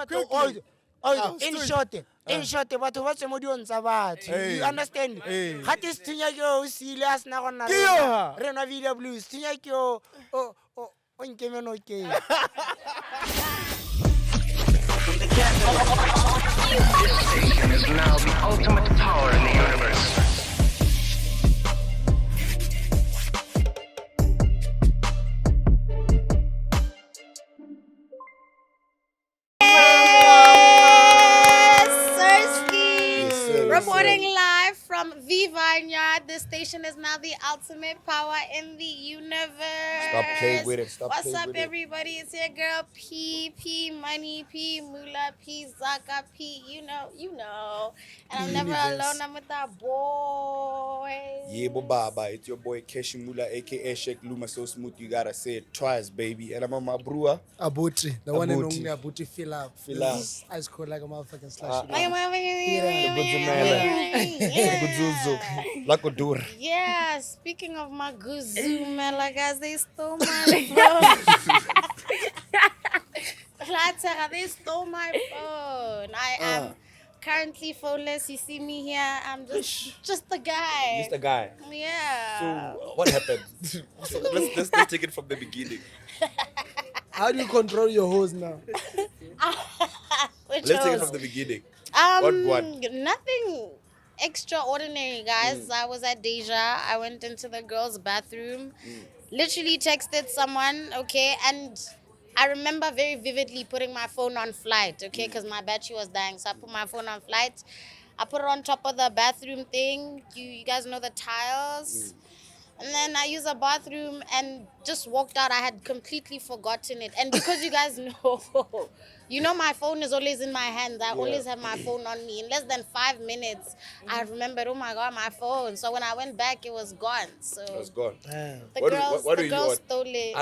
short, Quickly. in short, batho ba tswe mo diong tsa batho. You understand? Ga te stinya ke o sile a sna go nna re nwa video blues. Stinya ke o nkeme no ke. This station is now the ultimate power in the universe. Reporting live from Vineyard. This station is now the ultimate power in the universe. Stop playing with it. What's up, everybody? It's your girl P Money, P Muller, P Zaka, P. You know. And I'm never alone. I'm with our boys. Yeah, Baba. It's your boy Kgosithebe, aka Shake Luma. So smooth, you gotta say it twice, baby. And I'm on my brewer. Abuti, the one and only Abuti fill up. Fill up. Ice cold like a motherfucking Slushy. Yeah, speaking of my Guzumela, guys, they stole my phone. They stole my phone. I am currently phoneless. You see me here. I'm just the guy. Just the guy. Yeah. So what happened? let's take it from the beginning. How do you control your hose now? Let's take it from the beginning. What? Nothing extraordinary, guys. I was at Deja. I went into the girls' bathroom. Literally texted someone, okay, and I remember very vividly putting my phone on flight, okay, because my battery was dying. So I put my phone on flight. I put it on top of the bathroom thing. You guys know the tiles. And then I used a bathroom and just walked out. I had completely forgotten it. And because you guys know, my phone is always in my hands. I always have my phone on me. In less than 5 minutes, I remembered, oh my God, my phone. So when I went back, it was gone. So it was gone. The girls stole it.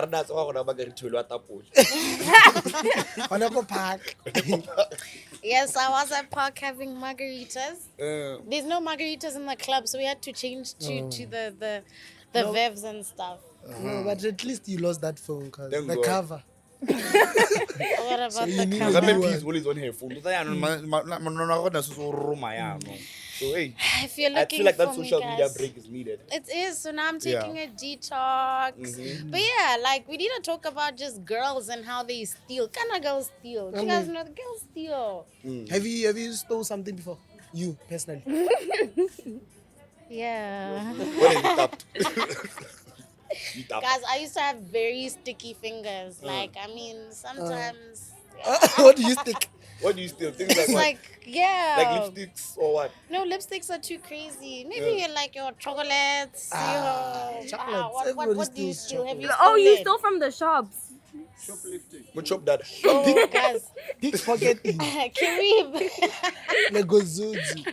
Yes, I was at park having margaritas. There's no margaritas in the club, so we had to change to the vevs and stuff. No, but at least you lost that phone because the cover. What about the cover? Always on her phone. So hey, if you're looking I feel like that for social me, media guys, break is needed. It is. So now I'm taking a detox. But yeah, like we need to talk about just girls and how they steal. Kind of girls steal. You guys know the girls steal. Have you stole something before? You personally? Yeah. What have you tapped? Guys, I used to have very sticky fingers. Like, I mean, sometimes. What do you stick? What do you steal? Things like It's what? like, yeah. Like lipsticks or what? No, lipsticks are too crazy. Maybe you like your chocolates. Chocolates. What do you steal? Have you Oh, you stolen? stole from the shops. Shoplifting. We chop that. Oh, guys. Pickpocketing. Can we? Legozuzu.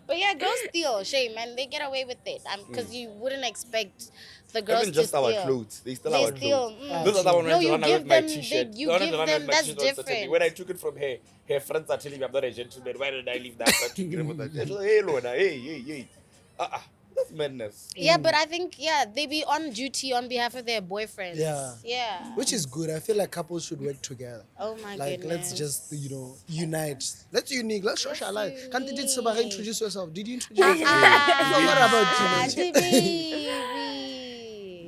But yeah, girls steal. Shame, man. They get away with it. Because you wouldn't expect the girls Even just to steal. our clothes. They steal our steal. clothes. Those are the ones you run away give with my them. t-shirt. You give them. That's different. When I took it from her friends are telling me I'm not a gentleman. Why did I leave that? Hey, Lorna. Hey. That's madness. Yeah, but I think, they be on duty on behalf of their boyfriends. Yeah. Which is good. I feel like couples should work together. Oh my like, goodness. let's just, unite. Let's unique. Let's socialize. Can't you Sebaga introduce yourself? Did you introduce yourself? What about you?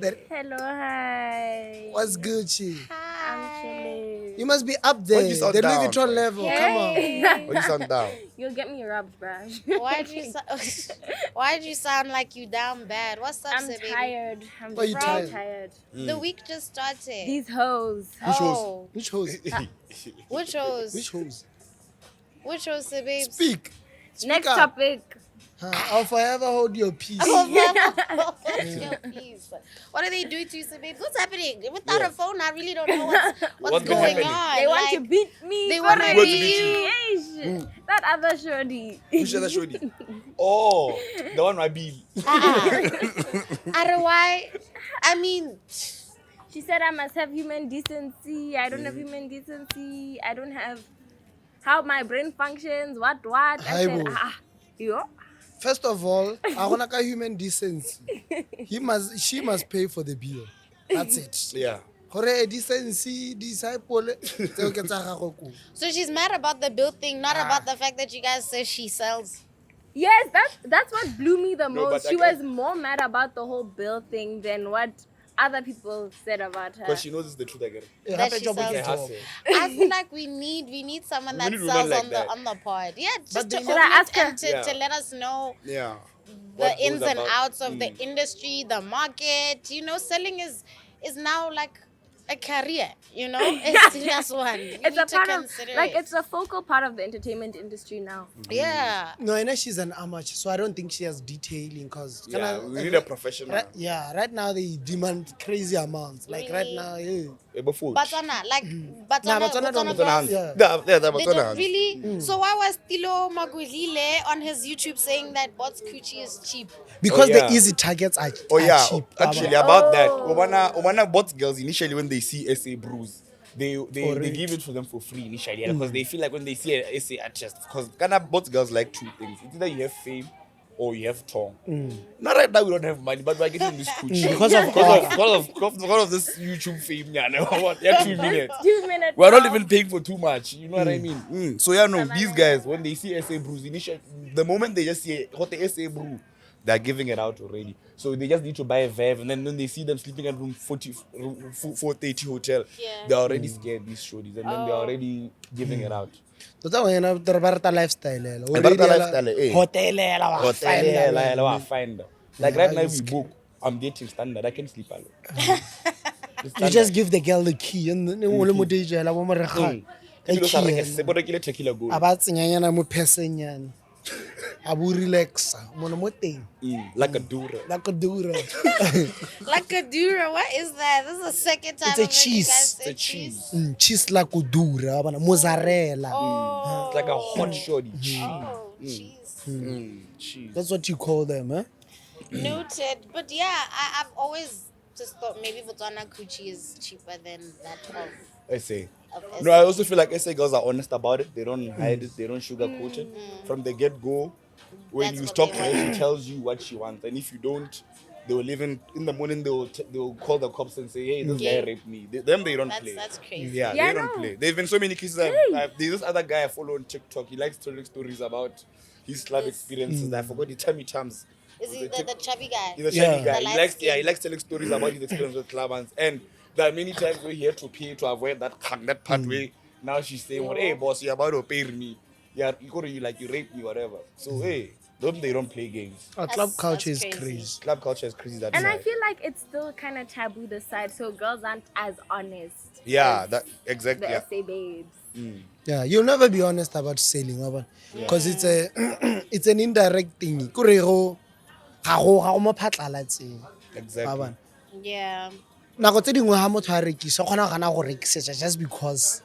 Baby. Hello, hi. What's Gucci? I'm chilling. You must be up there. you sound The Louis down, Vuitton level. Come on. Or you sound down. You'll get me rubbed, bruh. Why'd you sound like you down bad? What's up, I'm baby? tired. I'm Why you just tired? tired. The week just started. These hoes. Which hose? Which hoes? Which hose? Which hoes, babes? Speak Next up. topic. I'll forever hold your peace. Yo, please. What are they doing to you, babes? What's happening? Without a phone, I really don't know what's going on. They want to beat me. They want to for beat you. radiation. That other shorty. Which other shorty? Oh, the one my bill. Why? I mean, She said I must have human decency. I don't have human decency. I don't have how my brain functions. What? I said, yo. First of all, I want to human decency. She must pay for the bill. That's it. Yeah. Gore decency, disciple, tseo ke tsa gagwe ko. So she's mad about the bill thing, not about the fact that you guys say she sells. Yes, that's what blew me the No, but most. She like, was more mad about the whole bill thing than what other people said about her. Because she knows it's the truth, I get it. That Gape she job ke sells. Okay, job. hustle. I feel like we need someone We that need women sells like on that. the pod. Yeah, just But to they- own Should I ask it and her? to, Yeah. to let us know Yeah. the What ins goes and about- outs of the industry, the market. You know, selling is now like a career. You know, a serious one. You It's need a to part of consider like it. it's a focal part of the entertainment industry now. Yeah. No, I know she's an amateur, so I don't think she has detailing because Yeah, we need a professional. right now they demand crazy amounts. Like right Really? now, yeah. Before. Batswana, like Nah, Batswana Batswana don't- girls. Yeah. Yeah, They don't really. So why was Tilo Magwilile on his YouTube saying that Bots Coochie is cheap? Because yeah. the easy targets are Oh yeah, cheap. actually Baba. about that, Obana bought girls initially when they see SA Brews, they it. give it for them for free initially because they feel like when they see a SA artist, because Ghana bought girls like two things: it's either you have fame or you have tongue. Not right now we don't have money, but we're getting this coochie Because of because of this YouTube fame. Yeah, no, what? Yeah, 2 minutes. 2 minutes. We're not even paying for too much. You know what I mean? So yeah, no, these guys when they see SA Brews initially, the moment they just see what the SA Brew, they're giving it out already. So they just need to buy a Vev, and then when they see them sleeping at room 430 hotel, Yeah. they're already scared, these shorties, and then they're already giving it out. Tota wena re ba rata lifestyle ela. Re ba rata lifestyle, eh. Hotelela wa find. Find. Like Yeah, right now, it's we book. I'm dating standard. I can sleep alone. You just give the girl the key and then o le mo dijela bo mo re ga. Se borekile tequila gold. A ba tsenyanyana mo person a bo relaxa mo mo teng Like a dura. la ko dura. Like a dura, what is that? This is the second time It's a I've heard you cheese. guys say It's a cheese. Cheese la ko dura bana mozzarella. Oh, It's like a hot shorty. Cheese. oh, cheese. Cheese. That's what you call them, huh? Noted. But yeah, I've always just thought maybe Botswana Coochie is cheaper than that SA. of No, I also feel like SA girls are honest about it. They don't hide it. They don't sugarcoat it. From the get-go, when That's you what talk they to her, want. she tells you what she wants. And if you don't, they will even, in the morning, they will call the cops and say, hey, this guy raped me. They don't play. That's crazy. Yeah, Yeah, they don't no. play. There's been so many cases. There's this other guy I follow on TikTok. He likes telling stories about his club experiences. I forgot the tummy times. Is he the chubby guy? He's a Yeah. shabby guy. The He light likes telling stories about his experience with club hands. And there are many times where he had to pay to avoid that part where now she's saying, well, hey boss, you're about to pay me. Yeah, you raped me, whatever. So hey, they don't play games. Club That's culture is crazy. crazy. Club culture is crazy that And I side. feel like it's still kind of taboo this side, so girls aren't as honest. Yeah, as that exactly. the Yeah. SA babes. Yeah, you'll never be honest about selling, because it's a it's an indirect thing. Kurego ga go mo phatlalatseng. Exactly. Yeah. Nako tse dingwe ha motho a rekisa o kgona go gana go rekisetsa just because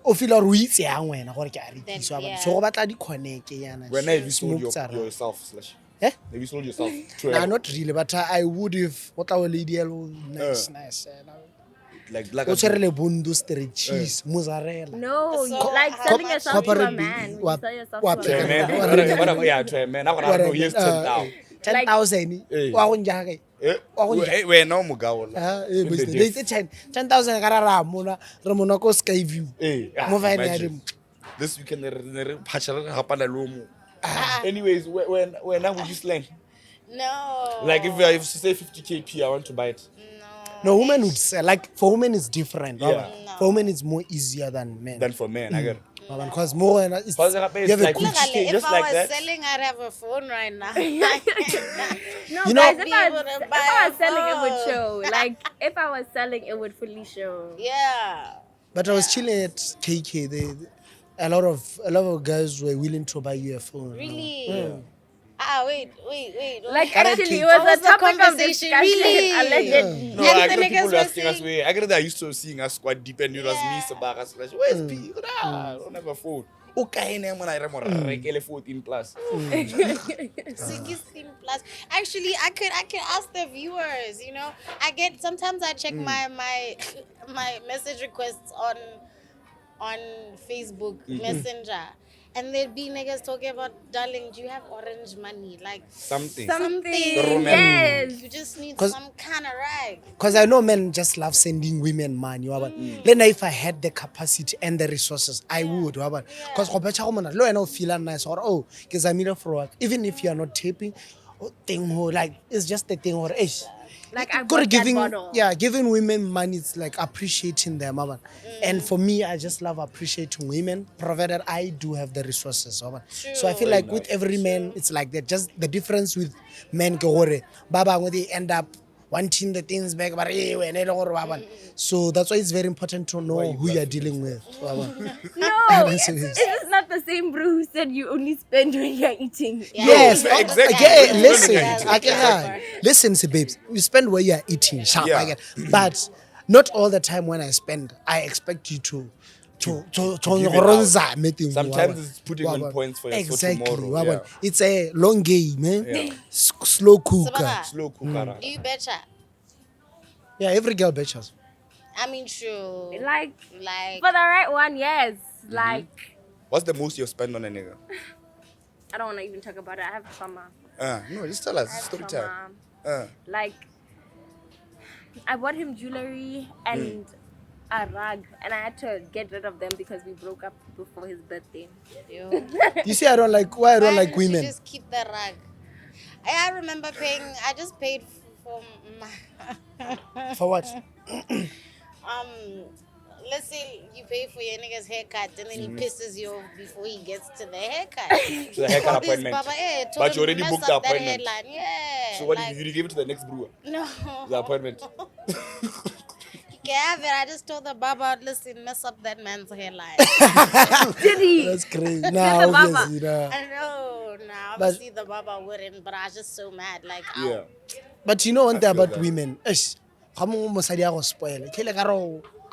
o feel gore o itse yang wena gore ke a rekisa yeah. so go batla di connect yana. When have you sold Smokes around. yourself, Slushy? Eh? Have you sold yourself? To Nah, a, not really, but I would if what our lady nice. like O a tshwere le bondo straight cheese, mozzarella. No, So like how selling much yourself to a corporate man. be- When you sell yourself what- to a to a man. man. Yeah, to a man. I'm gonna know here's 10,000. 10,000 Eh. wa go njaka wa go njaka Wait, no mogao. they say 10,000 ka ra mona re mona ko sky view mo fine ya Imagine. This weekend, anyways, when now would you slang? No. Like if you say 50k P, I want to buy it. no women would sell like for women it's different Yeah. No. for women it's more easier than men Than for men, I get it. because more it's Because you it's have a like good Look, Ale, 50K, if just I like was that. selling, I'd have a phone right now. No, You know- guys, Be able to if buy I a was selling, it would phone. show. Like, if I was selling, it would fully show. Yeah. but I was chilling at KK a lot of guys were willing to buy you a phone. Really? Wait. Like, Gotta actually, take- it was What was a the topic of conversation? discussion, Really? allegedly. No, And I the get niggas people were asking us saying- where. I get that I used to seeing us quite deep and it was me, Sebaga, Slushy. Where's P? I don't have a phone. Okay, name when I remember rekele 14 plus. 16 plus. Actually, I could ask the viewers. You know, sometimes I check my message requests on Facebook Messenger, And there'd be niggas talking about, darling, do you have orange money? Like, Something. Yes. you just need 'Cause- some kind of rag. Because I know men just love sending women money. Then if I had the capacity and the resources, I would. Because I feel nice or oh, because I'm here for work. Even if you are not taping, like it's just the thing or Like, I Good bought that giving, bottle. yeah, giving women money, it's like appreciating them, And for me, I just love appreciating women, provided I do have the resources, So I feel like with every man, it's like that. Just the difference with men, Baba, when they end up wanting the things back, but so that's why it's very important to know who you are dealing with. No, it's not the same bro who said you only spend when you're eating. Yes, exactly. okay, Yeah. listen, Yeah. listen, see, babes, we spend where you're eating, sharp, Yeah. I get, but not all the time when I spend, I expect you to give it out. meeting. Sometimes it's putting on points for tomorrow. Yeah. It's a long game, man. Yeah. Slow cooker. Sebaga, Slow cooker. do you betcha? Yeah, every girl betches. I mean, true. Like, Like, for the right one, yes. Like, What's the most you spend on a nigga? I don't want to even talk about it. I have trauma. No, just tell us. I have Story trauma. time. Like, I bought him jewelry and a rug, and I had to get rid of them because we broke up before his birthday. you. You see, I don't like Why women. You just keep the rag. I remember paying. I just paid for my. For what? Let's say you pay for your nigga's haircut and then he pisses you off before he gets to the haircut. To the haircut All this appointment. Baba, But you already mess booked the up that appointment. hairline. Yeah. So what like, did you give it to the next brewer? No. The appointment. You can have it. I just told the Baba, listen, mess up that man's hairline. Did he? That's crazy. the Nah, Baba. obviously, nah. I know. Nah, obviously the Baba wouldn't, but I was just so mad. Like, ow. Yeah. But you know one thing feel about that. women, ga mongwe mosadi a go spoil ke le ka re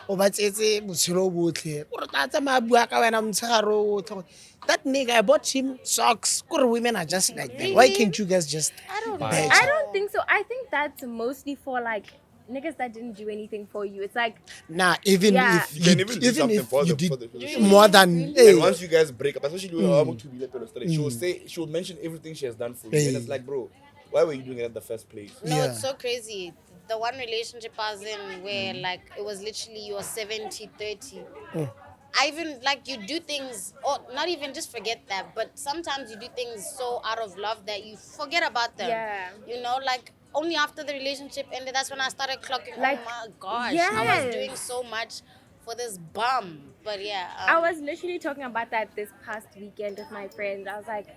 o ba tsetse botshelo botlhe o re tla tsamaya bua ka wena motshegare otlhe that nigga I bought him socks kore women are just like that. Why can't you guys just I don't know. I don't think so. I think that's mostly for like niggas that didn't do anything for you. It's like, nah even Yeah. if You can even do something if for you the- did for the- more than And once you guys break up, especially when you're about to be she'll mention everything she has done for you. And it's like, bro, why were you doing it in the first place? No, Yeah. it's so crazy. The one relationship I was in where like it was literally your 70-30. I even like you do things, or not even just forget that, but sometimes you do things so out of love that you forget about them. Yeah. You know, like only after the relationship ended, that's when I started clocking. Like, Oh my gosh, I yes. was doing so much for this bum. But yeah, I was literally talking about that this past weekend with my friends. I was like,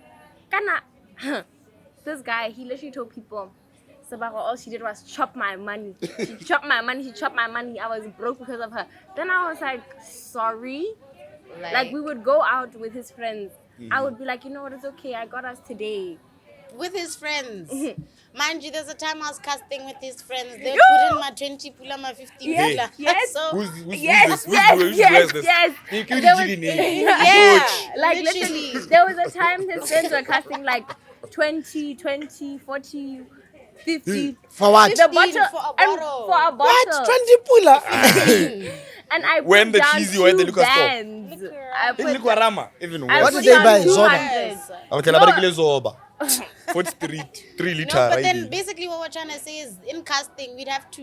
Kana, this guy, he literally told people, Sebaga, all she did was chop my money. She chopped my money, she chopped my money. I was broke because of her. Then I was like, sorry? Like we would go out with his friends. I would be like, you know what, it's okay. I got us today. with his friends. Mind you, there's a time I was casting with his friends. They put in my 20 pula, my 50 Yes, pula. yes. So, Yes. You There can't was- dig in it. yeah, Like literally. literally, there was a time his friends were casting like 20, 40, 50. for what? The 15 bottle, for a and bottle. for a What? bottle. 20 pula. And I When put the down cheesy were in the 2 liquor store. bands. I In put, Likwarama, even I worse. What put did they down buy? 200. Yes. I'm telling you, about Zoba. 3 liter. No, but right then there. basically what we're trying to say is in casting, we'd have to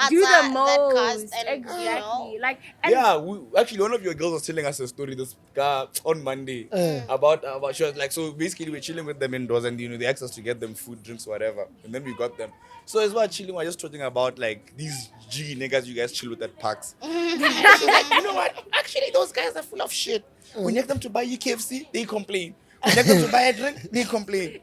Do that the most. cast and, Exactly. you know, Like, and Yeah, actually, one of your girls was telling us a story this on Monday about she was like, so basically we're chilling with them indoors and they asked us to get them food, drinks, whatever, and then we got them. So as we're chilling, we're just talking about like these G niggas you guys chill with at parks. She's like, you know what? Actually, those guys are full of shit. When you get them to buy you KFC, they complain. When you get them to buy a drink, they complain.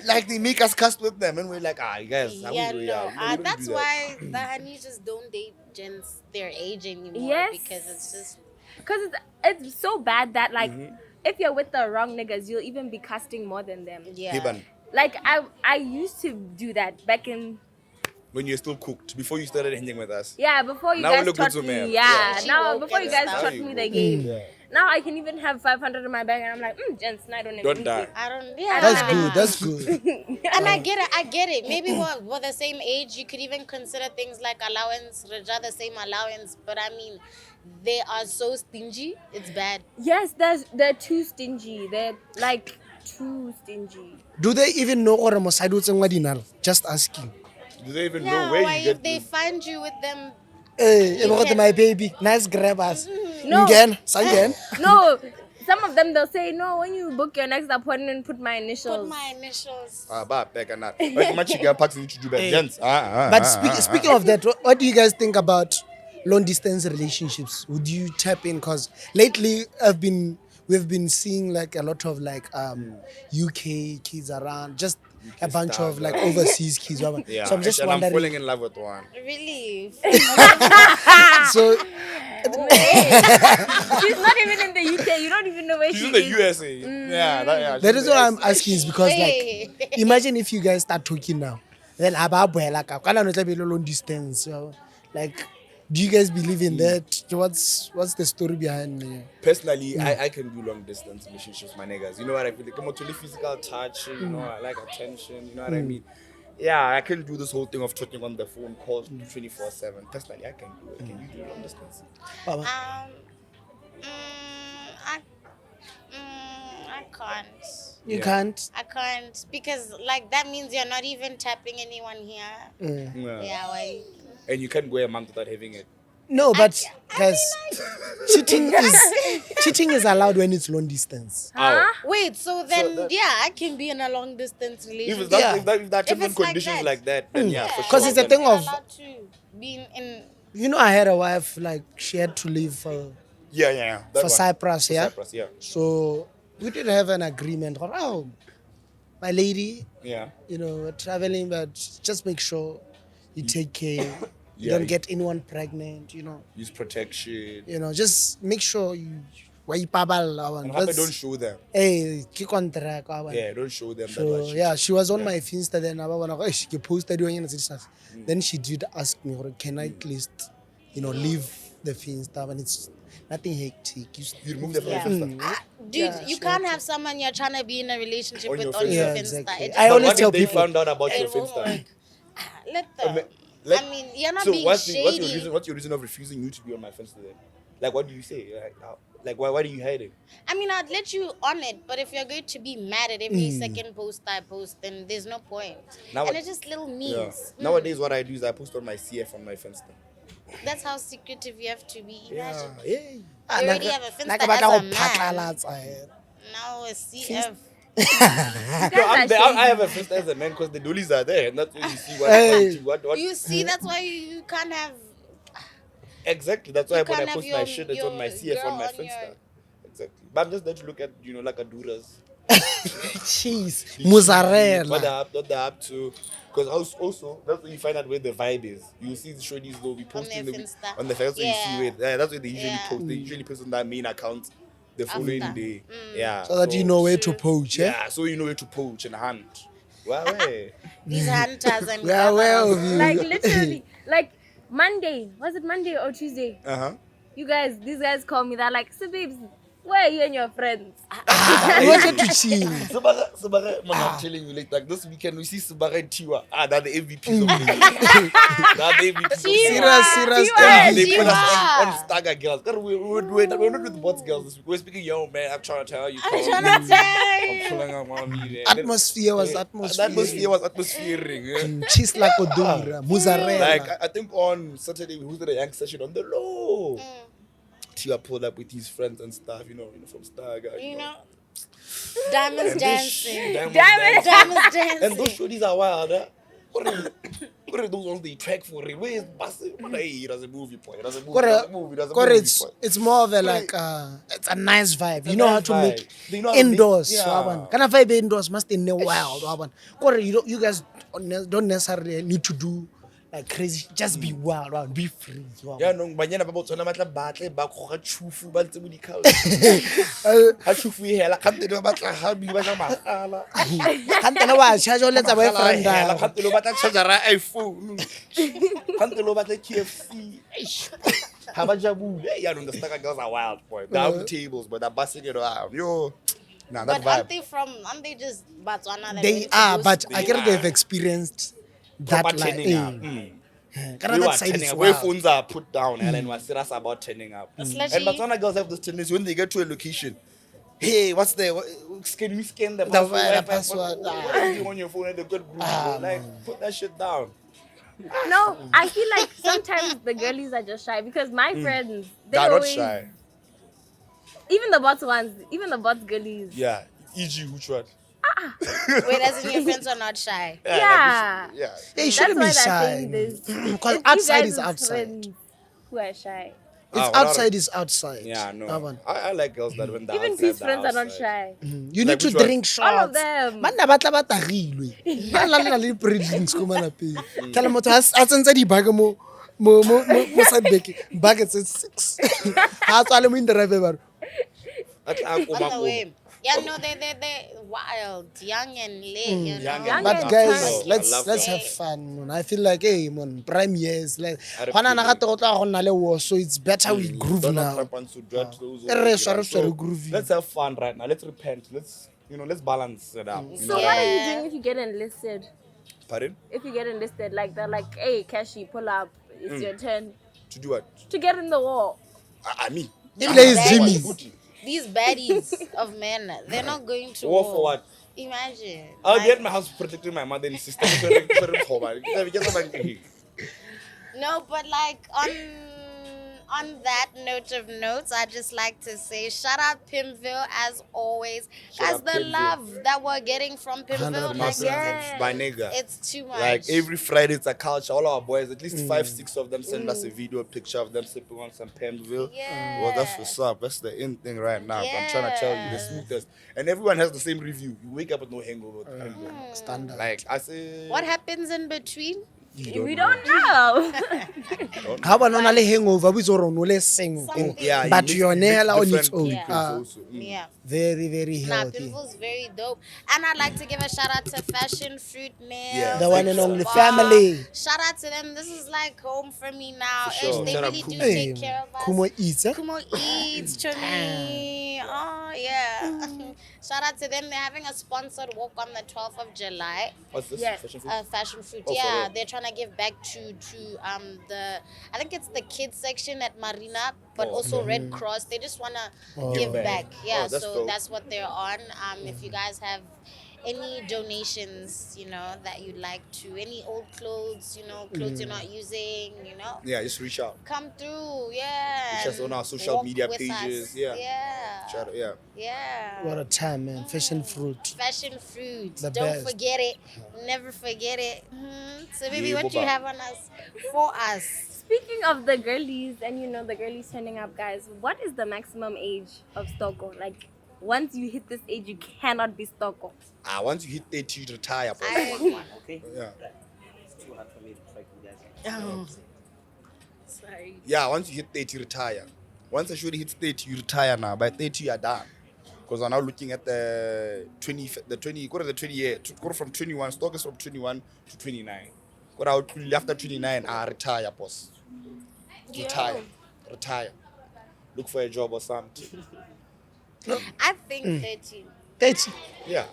Like they make us cast with them, and we're like, you guys. yeah, we no. don't That's do that. why the honeys just don't date gents their age anymore. Yes. Because it's just because it's so bad that like if you're with the wrong niggas, you'll even be casting more than them. yeah. Hiban, Like I used to do that back in when you're still cooked, before you started hanging with us. before you Now we guys look good taught to me. men. Yeah, She now woke before you and guys stuff. taught Now you me the woke. game. Yeah. Now I can even have 500 in my bag and I'm like, gents, I don't have Don't anything. die. I don't. Yeah. That's good. And I get it. Maybe we're the same age. You could even consider things like allowance, Raja the same allowance. But I mean, they are so stingy. It's bad. Yes, they're too stingy. They're like too stingy. Do they even know or mosadi o tsengwa dinala? Just asking. Do they even Yeah, know where why you if get they the... find you with them? Hey, You got can- my baby. Nice grabbers. No. Again, again. No, some of them they'll say, no, when you book your next appointment, put my initials. Put my initials. back and that. Like my chicken packs need to do better. Gents. But speaking of that, what do you guys think about long distance relationships? Would you tap in? Because lately we've been seeing like a lot of like UK kids around, just a bunch of like overseas kids. Yeah, So I'm just and wondering. I'm falling in love with one. Really? So She's not even in the UK. You don't even know where She's she in the is. USA. Yeah, that she's is in what the I'm USA. asking is because Hey. like imagine if you guys start talking now, then long distance. Like, do you guys believe in that? What's the story behind it? Personally, I can do long distance relationships, my niggas. You know what I feel? Like, I'm to physical touch. You know, I like attention. You know what I mean? Yeah, I can do this whole thing of talking on the phone calls 24/7. Personally, I can do it. Can you do long distance? Baba? I can't. You Yeah. can't. I can't because like that means you're not even tapping anyone here. Yeah. Yeah, why? And you can't go a month without having it. No, but I guys, cheating is allowed when it's long distance. Huh? Wait, so then that- yeah, I can be in a long distance If relationship. it's that, Yeah. if that terms and it's like conditions that. like that, then yeah, for sure. 'Cause it's a then- thing You're of- allowed to be in. You know, I had a wife like she had to leave for Yeah. That one. Cyprus, For yeah. Cyprus, yeah. So we did have an agreement. Oh, my lady, Yeah. you know, we're traveling, but just make sure you take care. You Yeah, don't get anyone pregnant. You know, Use protection. just make sure you. Why you pabal? And Papa, don't show them. Hey, keep on track. Yeah, don't show them that So much. yeah, she was on my Finsta then. She posted doing it. Then she did ask me, can I at least, leave the Finsta and it's nothing hectic. You remove them from Yeah. your Finsta. Dude, Yeah, you sure. can't have someone you're trying to be in a relationship On with your on your Yeah, Finsta. exactly. It I just- always What tell if they people. found out about your it won't Finsta? work. Let them. Like, I mean, you're not so being what's shady. your reason of refusing you to be on my Finsta then? Like, what do you say? Why do you hide it? I mean, I'd let you on it, but if you're going to be mad at every second post I post, then there's no point. Now and what- it's just little Yeah. memes. Nowadays, what I do is I post on my CF on my Finsta. That's how secretive you have to be. Imagine. Yeah. You already have a Finsta as a man. Now a CF. You No, guys are I have shady. a Finsta as a man because the dollies are there, and that's where you see Hey. what. You see, that's why you can't have. Exactly. That's why You when I can't have post my your- shit, it's on my your CF on my girl on Finsta. your- Exactly. But I'm just there to look at, like a Duras. Cheese, What mozzarella. they're up to. Because also, that's where you find out where the vibe is. You see the shorties though, we post their in the Finsta. on the first where you see Yeah. where that's where they usually Yeah. post. They usually post on that main account the following After. day. Yeah. So that you know where to poach, eh? Yeah, so you know where to poach and hunt. Well, hey. These hunters and We are aware gatherers. of you. Like literally, like Monday. Was it Monday or Tuesday? Uh-huh. These guys call me. They're like, so babes, where are you and your friends? We wanted to chill. Sebaga, man, I'm telling you, like this weekend we see Sebaga and Tiwa. They're the MVPs of the league. They're the MVPs of the league. Serious. Tiwa. They put us Tiwa. on Stagger girls. God, we're not with the bots girls this week. We're speaking, yo, man, I'm trying to tell you. I'm call trying me. to tell I'm you. pulling up on me. Then- Atmosphere was The atmosphere. atmosphere was atmospheric. Yeah. Cheese like odora, mozzarella. Like, I think on Saturday we hosted a young session on the low. Tia pulled up with his friends and stuff, from Stagger. You know, diamonds And dancing. Diamonds Diamonds dancing. Diamonds dancing. And those shorties are wild, huh? What are those ones they track for? Where is Bassett? Hey, that's a movie point. That's a movie. That's a movie. That's a movie point. It's more of a like it's a nice vibe. You know how nice to make vibe. They know how to make- indoors. yeah. Kind of vibe indoors must in the wild. You guys don't necessarily need to do like crazy. Just be wild, be free. Yeah, no, banyana ba botswana ba tla batle ba khoga tshufu ba ntse mo di couch. Ha tshufu e hela khante ba batla ha bi ba tla magala. Kante na wa charge let a boyfriend. Khante lo batla charger ya iPhone. Khante lo batla KFC. Ha ba jabule. Yeah, no, the Stagger girls are wild, boy. They're on the tables, but they're busting it around. Yo. Nah, that But aren't vibe. they just Botswana? that They went are, to but those- I get they've experienced that Proper like. training, yeah. Kana We that were side turning is up. Where wild. phones are put down, and then was serious about turning up. Slushy. And Botswana girls have this tendency when they get to a location. Hey, what's there? Can we scan the password? Wi-Fi? password, What are you doing on your phone? And they've got group, bro. Like, put that shit down. No, I feel like sometimes the girlies are just shy because my friends, they Nah, not always, shy. even the bots ones, even the bots girlies. Yeah. E.g., which one? Wait, as in your friends are not shy. Yeah. Yeah. Yeah, you That's shouldn't why be they're shy. saying this. Because It's you outside guys' is outside. friends who are shy. It's what outside are- is outside. Yeah, That no. one. I like girls that when they're Even outside, Peace they're friends are not outside. shy. You Like need to which one? drink shots. All of them. Manna batla ba tagilwe. Ba la nna le pre-drinks ko malapeng. Tell motho a tsentse di-bag mo side bag tse 6. Ha tswa le mo indrive ba re, I On the way. Yeah, no, they're wild, young and lit, you know. Young Young and but and guys, turn. let's have fun. Man. I feel like, hey, man, prime years. Like, I hona na repeat ga go na le war, so it's better we groove Donald now. Trump wants to drag those Re over sware Iran. So, groovy. let's have fun right now. Let's repent. Let's balance it out. You So know? what are you Yeah. doing if you get enlisted? Pardon? If you get enlisted, like they're like, hey, Kashi, pull up. It's your turn To do what? to get in the war. I mean. If there is Baddies. Jimmy. These baddies of men, they're not going to War for what? Imagine. I'll be Like- at my house protecting my mother and sister. No, but like on that note of notes, I just like to say shout out Pimpville as always. Guys, out the Pimpville. love that we're getting from Pimpville, like 100%. My nigga. it's too much. Like every Friday, it's a culture. All our boys, at least 5-6 of them send us a video, a picture of them sipping on some Pemville. Yeah. Well, that's what's up. That's the in thing right now. I'm trying to tell you, the smoothest. And everyone has the same review. You wake up with no hangover. with Pemville. Standard. Like I say, What happens in between? We don't know. Ha ba nona le hangover bo itse gore o no le seng. Something. yeah, But you your mix nail on its different own. liquids also. Yeah. Very, very Nah, healthy. Pimple's very dope. And I'd like to give a shout out to Fashion Fruit Nails. Yeah. The one and only Spa. family. Shout out to them. This is like home for me now. For sure. They Shout out really do Kumo. take care of us. Kumo eats, eh? Kumo Eats to me. Oh, yeah. Shout out to them. They're having a sponsored walk on the 12th of July. What's this? Yes. Fashion food? Fashion Fruit. Oh, for Yeah, real? they're trying to give back to the, I think it's the kids section at Marina, but also Red Cross. They just want to give back. Yeah, Oh, that's so dope. that's what they're on. If you guys have any donations, that you'd like to, any old clothes, clothes you're not using, Yeah, just reach out. come through, yeah. Reach us on and our social walk media with pages, us. yeah. Yeah. Shout out, yeah. Yeah. What a time, man. Fashion fruit. Fashion fruit. The Don't best. forget it. Never forget it. So, baby, Yeah, what you Boba. have on us for us? Speaking of the girlies and the girlies turning up, guys, what is the maximum age of Stocko? Like, once you hit this age, you cannot be Stocko. Once you hit 30, you retire. Bro. Yeah. Oh. Sorry. Yeah, once you hit 30, you retire. Once a shorty hits 30, you retire now. By 30, you're done. Because I'm now looking at the 20, go to the 20 year, go from 21, stock is from 21 to 29. Go out after 29, I retire, boss. Retire. Look for a job or something. I think 30. 30. Yeah,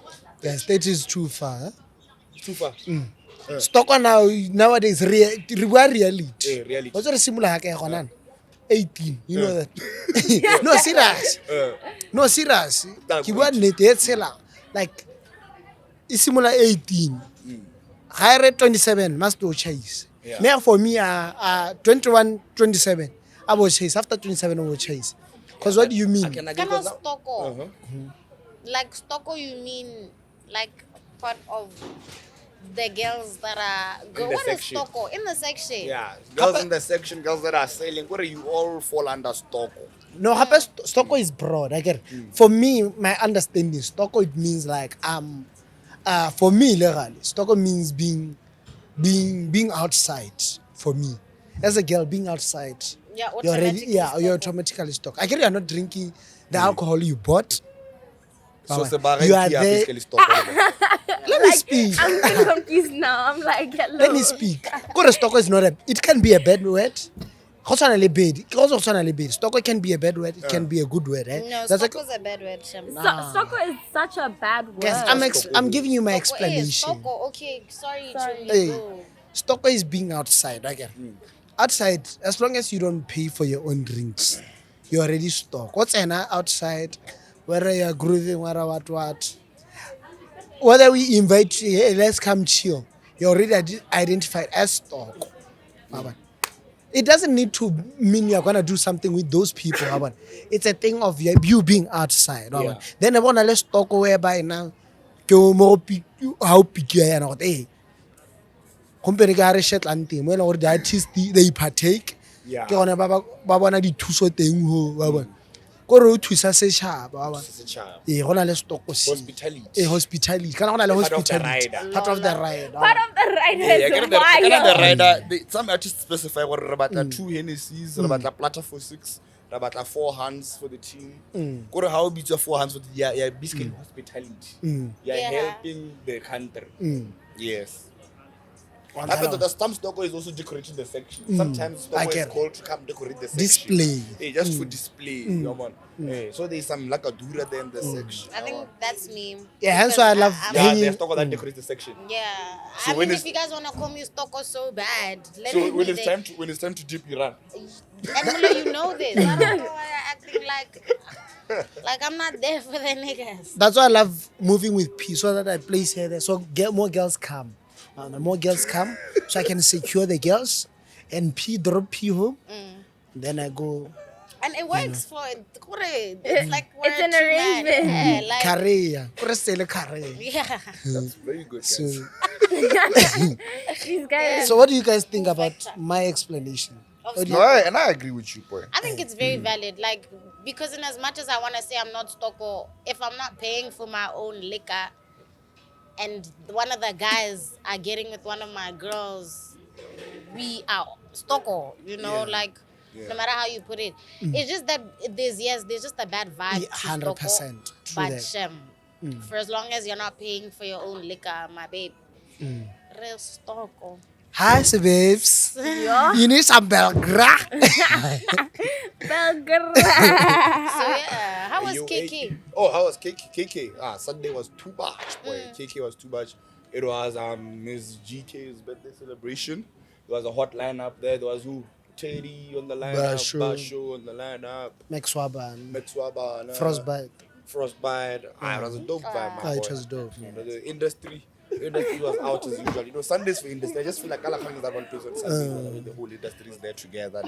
Yes, 30 is too far. Huh? too far. Stocko nowadays, re bua reality. Reality. What's the similar 18, you know that. No, serious. No, serious. Ke bua nnete e tshela. Like, e similar 18. Higher 27 must do chase. Yeah. Now for me, 21, 27, I will chase. After 27, I will chase. Because what do you mean? Kind of Stocko. Like Stocko, you mean like part of the girls that are the what is section. Stocko in the section? Yeah, girls in the section, girls that are selling, where you all fall under stock. No, Stocko is broad. I get it. For me, my understanding, Stocko it means like for me legally, Stocko means being outside. For me, as a girl, being outside. Yeah, You're already automatically you're Stocko. automatically stock. I get you're not drinking the alcohol you bought. So Baba, Sebaga you are is there. basically stock. Let me speak. I'm still confused now. I'm like, hello. Let me speak. Because Stocko is not it can be a bad word. Stocko can be a bad word. It can be a good word. Eh? No, That's like, Stocko's a bad word, Shem. Stocko is such a bad word. yes, I'm giving you my Stocko is explanation. Stocko. Okay, sorry. Hey. Chumi, go. Stocko is being outside, okay? Outside, as long as you don't pay for your own drinks, you're already stock. What's outside? Whether you're grooving, whether what. Whether we invite you, hey, let's come chill. You're already identified as stock. It doesn't need to mean you're gonna do something with those people. It's a thing of you being outside. Then I wanna let's talk whereby now. How pick you are not eh? Compare the Shetland team when the artists they partake. Yeah. Ke gona ba bona di thuso teng ho ba bona. Ko re o thusa setšhaba ba bona. Gona le Stocko Hospitality. Hospitality. Kana gona le hospitality. Part of the ride. Part of the ride is The wild. rider, some artists specify what Rabata 2 Hennessy's, Rabata Platter for 6, Rabata 4 hands for the team. Go how beat your 4 hands for the yeah, basically hospitality. You're helping the country. Yes. I bet that some Stocko is also decorating the section. Sometimes Stocko is called to come decorate the section. Display. Hey, just for display. So there's some lakadura there in the section. I think that's me. Yeah, hence why I love Yeah, there's Stocko that decorates the section. Yeah. So I mean, if you guys want to call me Stocko so bad, let me So when be it's there. time to dip, you run. And Muller, you know this. I don't know why you're acting like I'm not there for the niggas. That's why I love moving with P so that I place here there. So get more girls come. More girls come so I can secure the girls and P drop P home. Then I go. And it works for it's like we're It's an two men. arrangement. Yeah, like, Career. Career. yeah. That's very good, guys. So, These guys. so what do you guys think about my explanation? What do you- And I agree with you, boy. I think it's very valid. Like, because in as much as I want to say I'm not Stocko, if I'm not paying for my own liquor and one of the guys are getting with one of my girls, we are Stocko, you know, like, no matter how you put it. It's just that there's just a bad vibe. Yeah, to 100%. Stocko, True but that. for as long as you're not paying for your own liquor, my babe, real Stocko. Hi, babes. You need some Belgra? Belgrade. So yeah, how was KK? Oh, how was KK? Sunday was too much, boy. KK was too much. It was Ms. GK's birthday celebration. There was a hot lineup there. There was who? Teddy on the lineup, Basho on the lineup, Max Waban. Metswaba, Frostbite. It was a dope vibe, my boy. It was dope. You know, the industry was out as usual. You know, Sundays for industry. I just feel like Allah is that one place on Sunday. The whole industry is there together.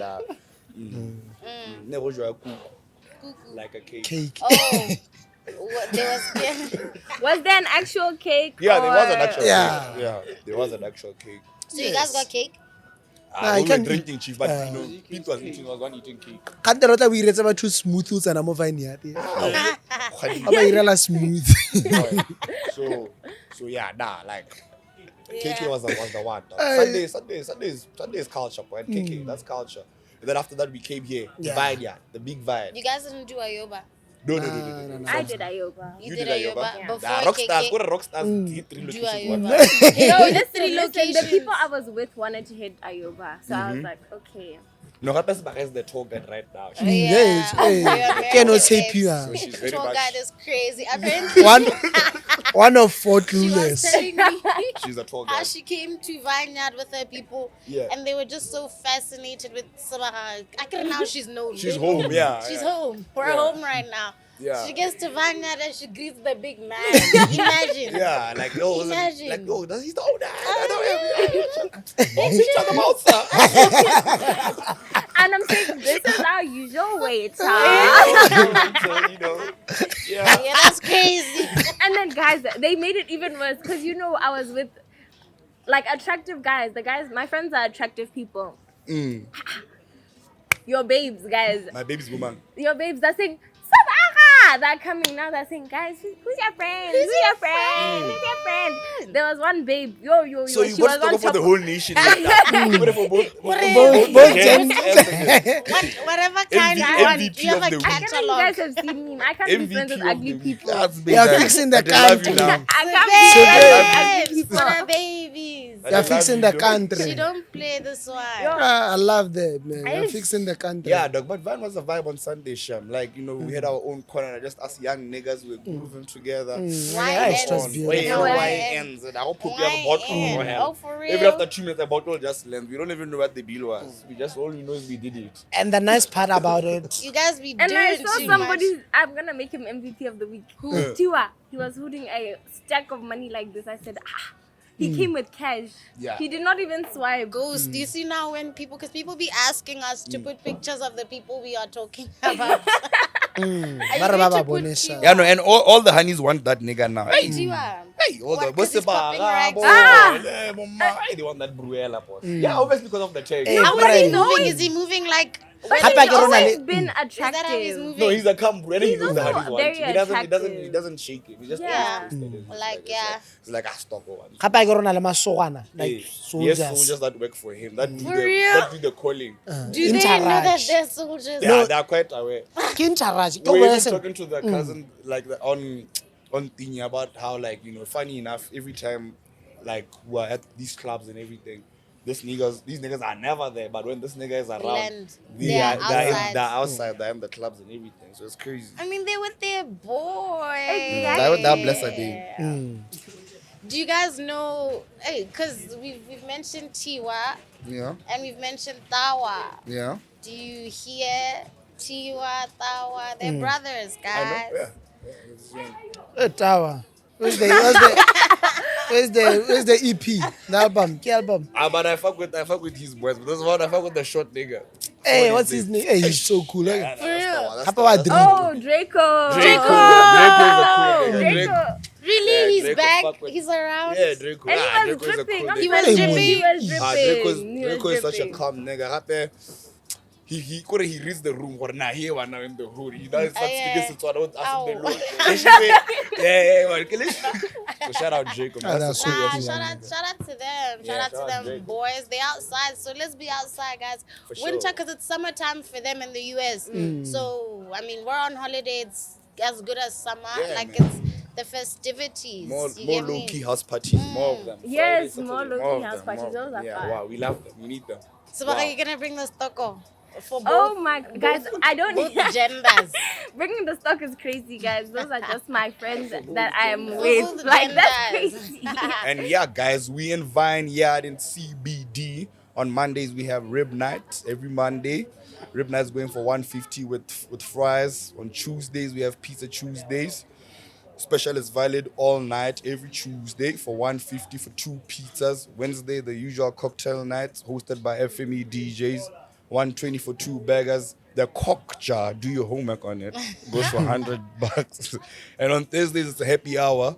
Never like a cake. Cake. Oh, there was Was there an actual cake? Yeah, there was an or- actual cake. Yeah, there was an actual cake. So you guys got cake? Nah, We you were can drinking, chief, but you know, Pete was eating, was one eating cake. Can't the rota we read about two smooth and I'm over in here. I'm smooth. So yeah, like KK was the one. Sunday's culture, boy. KK, that's culture. And then after that we came here, the vineyard, the big vine. You guys didn't do Ayoba? No. I did Ayoba. You did Ayoba? Yeah. Before Rockstars, KK? what are Rockstars? Hit 3 Do locations. Ayoba? No, listen, the locations. people I was with wanted to hit Ayoba. So I was like, okay. No, Rapes is the tour guide right now. Yeah. Yes, hey. You're Cannot say American, pure. So she's very Tour much, guide is crazy. Apparently, One of 4 she was clueless. telling me she's a tour how guide. she came to Vineyard with her people, Yeah. and they were just so fascinated with Sebaga. I can now she's known. She's They home, know. yeah, She's yeah. home. We're Yeah. home right now. Yeah. She gets to Vineyard and she greets the big man. Imagine. Yeah, like, oh, Imagine. like, oh, does he know that? I know him. He's talking about sir. And I'm saying, this is our usual wait So, you know, Yeah, that's crazy. And then guys, they made it even worse because you know I was with like attractive guys. The guys, my friends are attractive people. Your babes, guys. My baby's woman. Your babes, they're saying Sebaga. They're coming now. They're saying, guys, who's your friend? Who's your friend? Who's your friend? There was one babe. Yo. So you she got was to on for top the of- whole nation. Like that. You got it for both Both genders. Whatever kind you want. MVP You have of a the I week. don't know if you guys have seen me. I can't be friends with MVP of ugly the week. people. That's big. You're guys. fixing the I love you country. now. I can't be friends with ugly Babes, people. for the babies. You're fixing the She country. don't play this one. I love that, man. You're Yes. fixing the country. Yeah, dog. But Van was a vibe on Sunday, Sham. Like, you know, we had our own corner. just us young niggas, we're grooving together. Yeah, it's just beautiful. Why ends? And I hope people have a bottle for hell. Oh, for real? Even after 2 minutes, the bottle just lands. We don't even know what the bill was. We just all we know is we did it. And the nice part about it, You guys be And I doing saw too somebody, much. I'm gonna make him MVP of the week. Tiwa. He was holding a stack of money like this. I said, he came with cash. Yeah. He did not even swipe. Ghost, do you see now when people, because people be asking us to put pictures of the people we are talking about. Are you Bara going baba to put bonesha. Tiwa? Yeah, no, and all the honeys want that nigga now. Hey, Tiwa. Hey, all the What, 'cause he's popping rags? they want that Bruella boss. Yeah, obviously because of the check. Hey, How is he Brian. moving? Is he moving like... But Happy he's Corona always le- been Is that how he's attractive. moving? No, he's a cum, and he He's knows the also honeys want. very He doesn't attractive. shake it. He just Yeah. Like, yeah. It's like a Stocko one. gape a ke rona le masogana, like Hey, yes, soldiers. soldiers that work for him. That do For the real? that do the calling. Do they know that Interage. they're soldiers? Yeah, they're quite aware. Ke interage. Ke We're bolela even se- talking to the cousin like on thing about how, like, funny enough, every time like we're at these clubs and everything, these niggas are never there, but when this nigga is around, Blend. they're outside. outside, they're in the clubs and everything, so it's crazy. I mean, they with their boy. That bless her day. Do you guys know? Hey, because we've mentioned Tiwa Yeah, and we've mentioned Tawa. yeah. Do you hear Tiwa, Tawa? They're brothers, I know. guys. Tawa. Where's the EP? The album? Ke album? But I fuck with his boys. But this one I fuck with the short nigga. Hey, what's his name? Hey, he's so cool. Like, That's the one. Happy what dream. Oh, Draco. Draco is a cool nigga. Draco. Really? Yeah, He's Draco back? fuck with- He's around? Yeah, Draco. And he was Draco is a dripping. cool He nigga. was Hey, dripping. He was Draco is such a dripping. calm nigga. Happy. He reads the room or nah here one now in the hood. He does start speaking to what Ow. the Lord. Yeah, man. So shout out Jacob. Ah, That's that's the so coolest Shout one. out to them. Yeah, Shout out to shout out them, Drake. boys. They outside, so let's be outside, guys. For Winter, sure. because it's summertime for them in the US. So, I mean, we're on holiday. It's as good as summer. Yeah, like, man. it's the festivities. More you more get me? low-key house parties, more of them. Yes, Friday, more Saturday, low-key of house them, parties. more of Those them. are Yeah, fun. wow, we love them. We need them. So, Wow. are you going to bring the Stocko? For Oh both, my guys, I don't both genders. bringing the stock is crazy, guys. Those are just my friends that I am Both with. Like that's genders. crazy. And yeah, guys, we in Vineyard in CBD. On Mondays we have rib night every Monday. Rib night is going for 150 with fries. On Tuesdays we have pizza Tuesdays. Special is valid all night every Tuesday for 150 for 2 pizzas. Wednesday the usual cocktail night hosted by FME DJs. 120 for 2 burgers. The cock jar, do your homework on it, goes for $100. And on Thursdays it's a happy hour.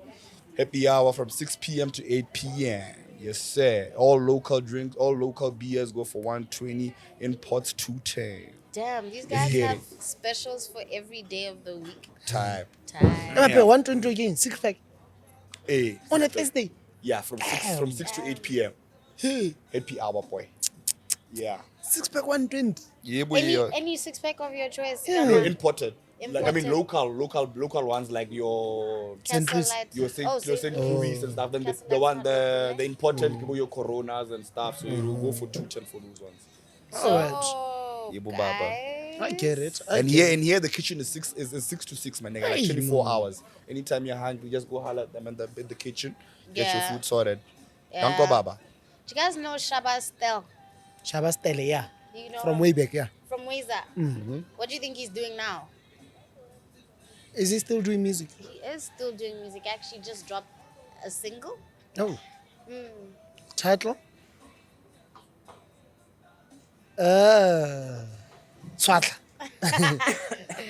Happy hour from 6 p.m. to 8 p.m. Yes, sir. All local drinks, all local beers go for 120. Imports 210. Damn, these guys get have it. specials for every day of the week. Type. Time. I'm pay 120 again, 6 pack Hey. on a Thursday. Yeah, from 6 to 8 p.m. Hey, Happy hour, boy. Yeah. 6 pack 120. Yeah, boy. Any six pack of your choice. Yeah. No, imported. Like, I mean, Imported. local ones like your Castle Centuries. Light. your St. Louis and stuff. Then Castle the one Light's not bad, right? the imported people, your Coronas and stuff. So you will go for 210 for those ones. Alright. So, Yeah, Baba. I get it. And here the kitchen is 6 to 6, my nigga, like Hey, 24 no. hours. Anytime you're hungry, just go holler at them in the kitchen, get your Yeah. food sorted. Yeah. Don't go baba. Do you guys know Shaba Stel? Shabba Stele, yeah. Do you know From him? way back, yeah. From Weza? What do you think he's doing now? Is he still doing music? He is still doing music. Actually, just dropped a single. No. Title? Swatla.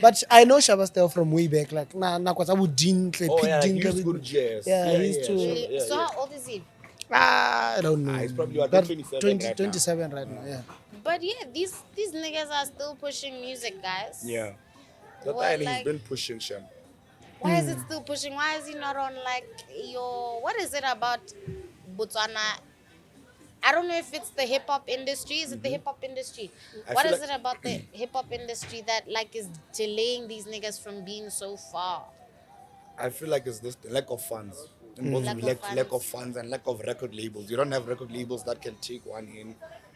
But I know Shabba Stele from way back, like na kwatsa bo dintle, Oh yeah, Pete he used to go to Dintle. jazz. Yeah, he used to- Really? Yeah, So yeah. how old is he? I don't know. He's probably about But 27 right now. 27 right now, yeah. But yeah, these niggas are still pushing music, guys. Yeah. That What, time he's like- been pushing Shem. Why is it still pushing? Why is he not on like your? What is it about Botswana? I don't know if it's the hip hop industry. Is it the hip hop industry? I What feel is like- it about the hip hop industry that like is delaying these niggas from being so far? I feel like it's this lack of funds. And also Lack of lack funds. of funds and lack of record labels. You don't have record labels that can take one in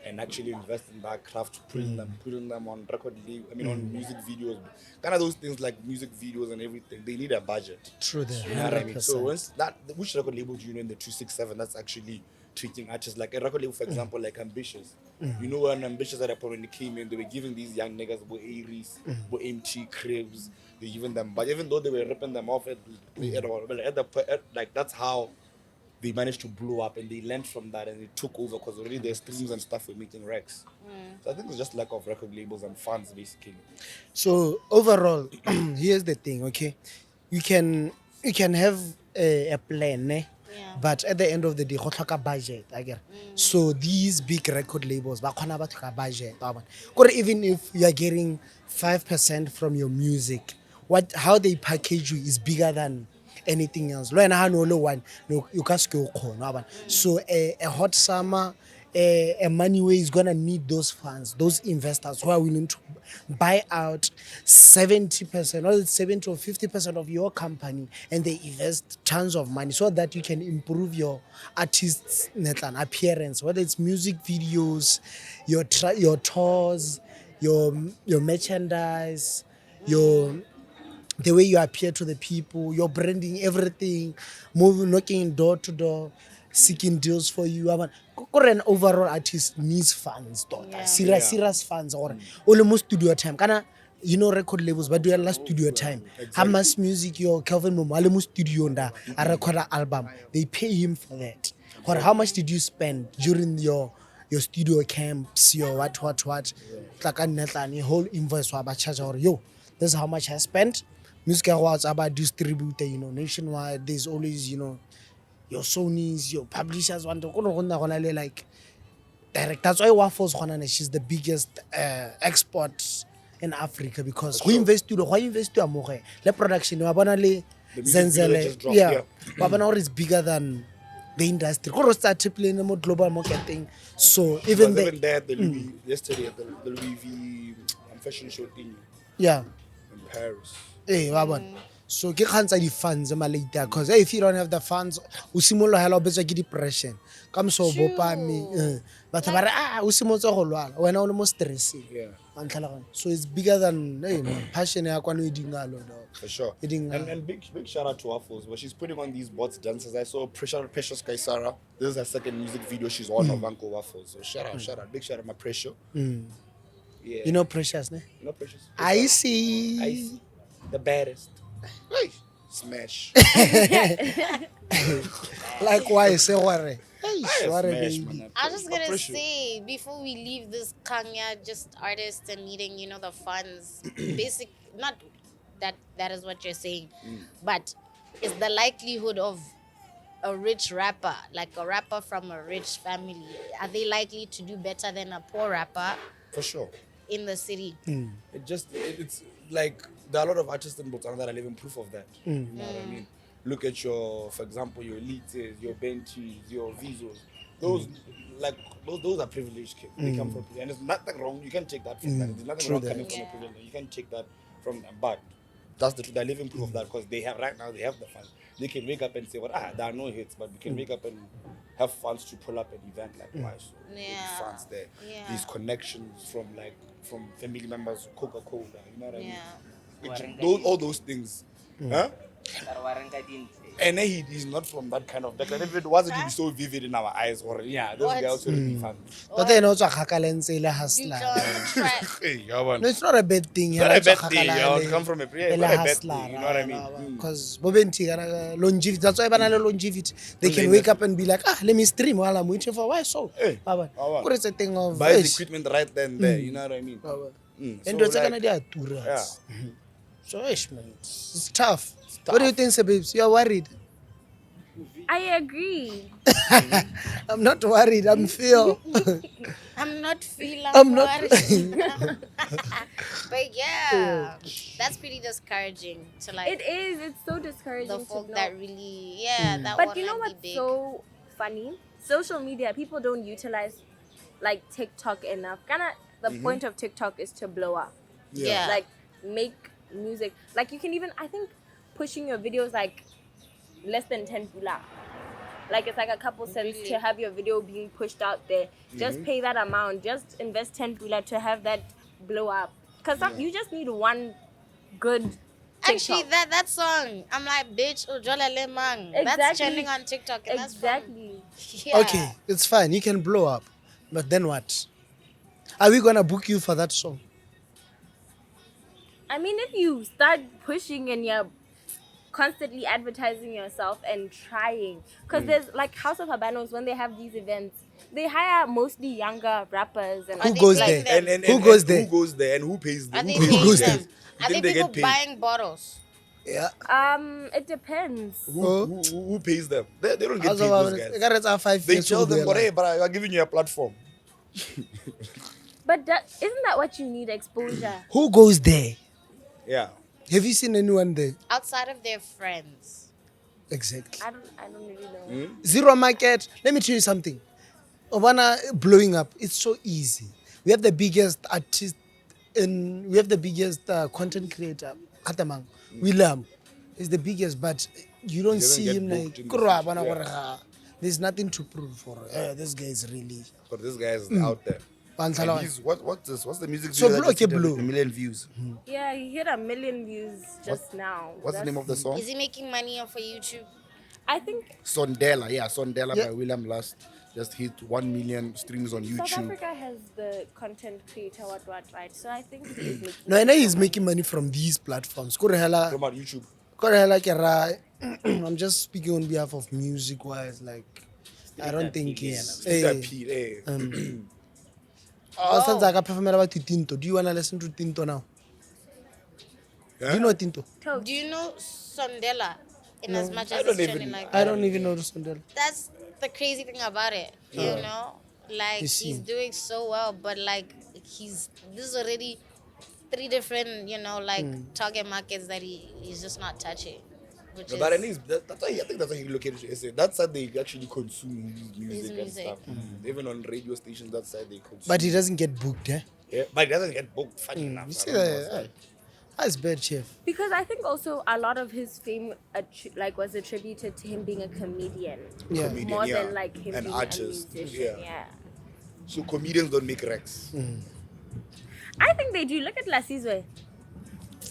and actually invest in that craft, putting them on record label, on music videos, kind of those things like music videos and everything. They need a budget. True that. You know what I mean? So 100%. once which record label do you know in the 267 that's actually treating artists like a record label, for example, like Ambitious? You know, when Ambitious at a point when they came in, they were giving these young niggas Aries, MT cribs, they giving them, but even though they were ripping them off like that's how they managed to blow up, and they learned from that and they took over because already their streams and stuff were making Rex. So I think it's just lack of record labels and fans basically. So overall, here's the thing, okay? You can have a plan, Yeah. but at the end of the day, go tlhoka budget, I get. So these big record labels, ba kgona ba tlhoka budget, or even if you are getting 5% from your music, how they package you is bigger than anything else. Lo ena ha no le one, no you ka se ke o kgona, ba. So a hot summer, a money way is gonna need those funds, those investors who are willing to buy out 70% or 70 or 50% of your company, and they invest tons of money so that you can improve your artist's appearance, whether it's music videos, your tours, your merchandise, the way you appear to the people, your branding, everything, moving, knocking door to door, seeking deals for you. An overall artist needs funds, serious funds, or almost studio time. Record labels, but do a studio time. How much music your Calvin Momo studio nda a record an album? They pay him for that. Or how much did you spend during your studio camps, your what? Like a whole invoice wa ba charge or yo, this is how much I spent. Music awards about distributor, nationwide. There's always, your Sonys, your publishers want to like direct. That's why Waffles she's the biggest export in Africa, because we invest to the production. The music video that just dropped, Yeah. Wabana is bigger than the industry. Koro start playing more global marketing. So even Even there, the Louis yesterday at the Louis V fashion show thing yeah. in Paris. Hey, Wabon. So ke kgantsa di funds ma later, because if you don't have the funds, o simolola hela o betsa ke depression. Come so bopami. But o simotse go lwala. Wena o le mo stressing. Yeah. So it's bigger than passion ya kwa no edingalo. For sure. And big shout out to Waffles, but she's putting on these bots dances. I saw Precious Kaisara. This is her second music video. She's on of Uncle Waffles. So shout out. Big shout out my Precious. Yeah. You know Precious, ne? You know Precious? I see. The baddest. Hey. Smash. Likewise, say what? Hey, Smash, baby. man. I was just gonna Precious. say, before we leave this Kanya, just artists and needing, the funds, not that is what you're saying, but is the likelihood of a rich rapper, like a rapper from a rich family, are they likely to do better than a poor rapper For sure. in the city? It's like there are a lot of artists in Botswana that are living proof of that. You know what I mean? Look at for example, your Elites, your Bentis, your Visos. Those are privileged kids. They come from privilege. And there's nothing wrong. You can't take that from them. There's nothing wrong coming from a privilege. You can't take that from them. But that's the truth. They're living proof of that, because they have the funds. They can wake up and say, there are no hits, but we can wake up and have funds to pull up an event like why. So Yeah. funds there. Yeah. These connections from family members of Coca-Cola. You know what I mean? Yeah. All those things. Huh? And then he's not from that kind of background. If it wasn't, he'd be so vivid in our eyes. Or those guys would be fun. But then also Lentswe hustler. Hey, Yaman. No, it's not a bad thing. Not a bad thing. You come from a not a bad thing. You know what I mean? Because longevity. That's why banana longevity. They can wake up and be like, let me stream while I'm waiting for why so. What is the thing of buy the equipment right then there. You know what I mean? And those are gonna be yeah. So man, it's tough. What do you think, Sebebs? You're worried? I agree. I'm not worried. I'm Phil. I'm not feeling I'm not. But yeah, that's pretty discouraging to It is. It's so discouraging the to folk know. that really, that But one you know might what's be big. so funny? Social media, people don't utilize like TikTok enough. The point of TikTok is to blow up. Yeah. Like make music. Like you can even, I think, pushing your videos like less than 10 pula. Like it's like a couple cents to have your video being pushed out there. Just pay that amount. Just invest 10 pula to have that blow up. Because you just need one good Actually, TikTok. that song, I'm like, bitch, ujola lemang. That's Exactly. trending on TikTok. And Exactly. That's fun. Yeah. Okay, it's fine. You can blow up. But then what? Are we gonna book you for that song? I mean, if you start pushing and you're constantly advertising yourself and trying, because there's like House of Habanos, when they have these events, they hire mostly younger rappers. And Who they goes paying there? them? Who goes there? Who goes there and who pays them? Are they Who paying pays them? You Are think they they people get paid? buying bottles? Yeah. It depends. Who pays them? They don't get House paid, of those Habanos, guys. it's our 5 They years tell old them, there, but hey, like. but I'm giving you a platform. But isn't that what you need? Exposure. Who goes there? Yeah. Have you seen anyone there? Outside of their friends. Exactly. I don't really know. Zero market. Let me tell you something. Obana blowing up. It's so easy. We have the biggest artist we have the biggest content creator. Atamang. William is the biggest, but you don't doesn't see get him like. booked in the "Kurwa, future." bana Yeah. gore ha." There's nothing to prove for. This guy is really. But this guy is out there. Pantala. And he's, what's this? What's the music So video blow, that just hit blow. a million views? Yeah, he hit 1 million views just now. What's the name of the song? Is he making money off of YouTube? I think Sondela. Yeah, Sondela Yeah. by William Last just hit 1 million streams on South YouTube. Africa has the content creator what, right? So I think he is making. No, I know he's making money from these platforms. Korehela. From on YouTube. Korehela kera. I'm just speaking on behalf of music wise. Like, I don't think he's. Still got Pete, hey. Tinto. Do you want to listen to Tinto now? Do you know Tinto? Do you know Sondela? In as much I as don't it's even- trending like I that. don't even know the Sondela. That's the crazy thing about it. You know? Like, You see. he's doing so well, but like, this is already 3 different, like, target markets that he's just not touching. Which No, is but at least that's why I think that's why you look at it. SA. That's how they actually consume his music and music. stuff. Even on radio stations, that's how they consume. But he doesn't get booked, eh? yeah, but it doesn't get booked. Funny enough, You I see don't know that? what's that. That's bad, chef. Because I think also a lot of his fame was attributed to him being a comedian. Yeah. Comedian, More yeah. than like him An being artist, a musician. yeah. Yeah. So comedians don't make Rex. I think they do. Look at Lasizwe.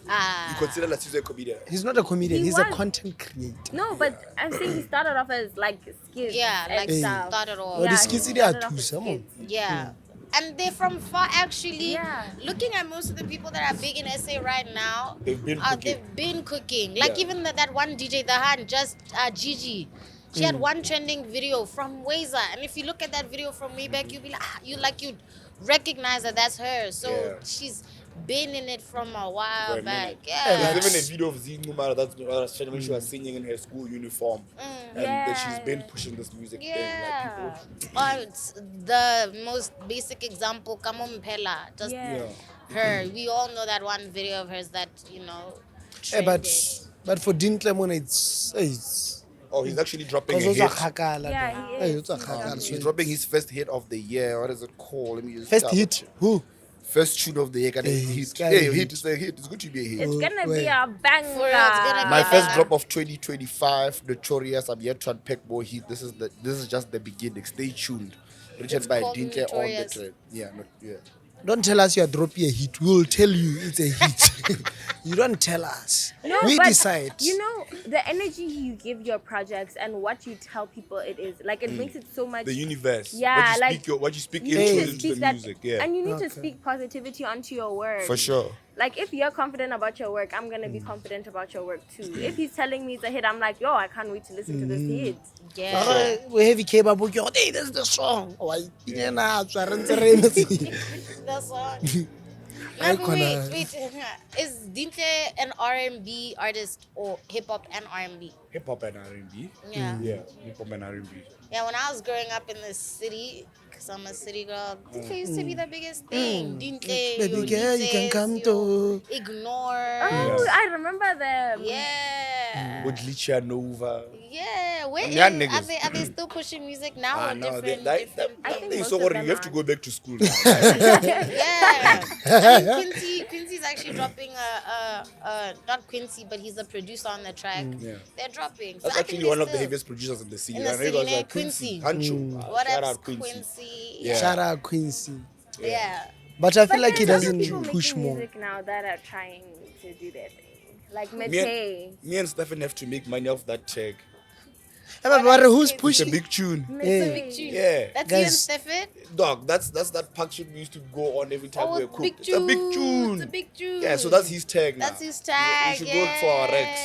You consider Lasizwe a comedian? He's not a comedian. He He's a was. content creator. No, but I'm saying he started off as like skits. Yeah, and like, stuff. started off. Oh, the Yeah, skits he they are started off too, with some. skits. Yeah. And they're from far, actually. Yeah. Looking at most of the people that are big in SA right now, They've been cooking. they've been cooking. Like, Yeah. even that one DJ, Dahan, just Gigi. She had one trending video from Waza. And if you look at that video from way back, you'd be like, you'd recognize that that's her. So Yeah. she's been in it from a while For a back. minute. Yeah. There's even a video of Zinumara that's when she was singing in her school uniform. And that she's been pushing this music thing. Like Yeah. people, It's the most basic example, Kamompela. Just Yeah. her. We all know that one video of hers that, Eh, but trended. but for Dean Clemon, it's oh, he's actually dropping because a those are hit. hakala. Yeah, he Eh, is. those are hakala. He's So dropping his first hit of the year. What is it called? Let me just first double hit. check. Who? First tune of the year. Hey, Hit. it's got Yeah, a hit. hit. It's a hit. It's good to be a hit. It's gonna Wait. be a banger. For real, it's gonna be My a first banger. drop of 2025, Notorious. I'm yet to unpack more hit. This is just the beginning. Stay tuned. Written It's by called Dintle on the Notorious. track. Yeah, yeah. Don't tell us you are dropping a hit. We'll tell you it's a hit. You don't tell us. No, We but decide. You know, the energy you give your projects and what you tell people it is, like it makes it so much. The universe. Yeah, what you speak you into need is to the speak that, music. Yeah, and you need Okay. to speak positivity onto your work. for sure. Like if you're confident about your work, I'm gonna be confident about your work too. If he's telling me it's a hit, I'm like, yo, I can't wait to listen to this hit. Yeah. Alright, we have came up with your hey, this is the song. Oh, I didn't know. So I ran the rain. The song. I No, but wait, gonna- wait. Is Dintle an R&B artist or hip hop and R&B? Hip hop and R&B. Yeah. Yeah, hip hop and R&B. Yeah, when I was growing up in the city, because I'm a city girl, Dintle used to be the biggest thing. Dintle, Baby your girl, you can Dintes, come your to. Ignore. Oh, I remember them. Yeah. With Licha Nova. Yeah. Where Yeah, is, niggas. are they still pushing music now or No, different? I think thing most so of worry. them You have to are. go back to school now. Yeah. I mean, Quincy's actually dropping not Quincy, but he's the producer on the track. Yeah. They're dropping. That's So I actually think one they're of the still heaviest producers in the scene. in the I know you scene, guys like Quincy. Hancho. What Shout up, out Quincy. Quincy? Yeah. Shout out Quincy. Yeah. But I feel like he there's other doesn't people push making more. music now that are trying to do their thing. Like Me Mete. and Stefan have to make money off that tag. But who's It's a It's a pushing? big tune. Yeah. Big tune. Yeah. That's you and Guys. Stefan? Dog, that's that pack shit we used to go on every time Oh, we were it's cooked. big It's a big tune. tune. It's a big tune. Yeah, so that's his tag now. That's his tag. We should go for our Rex.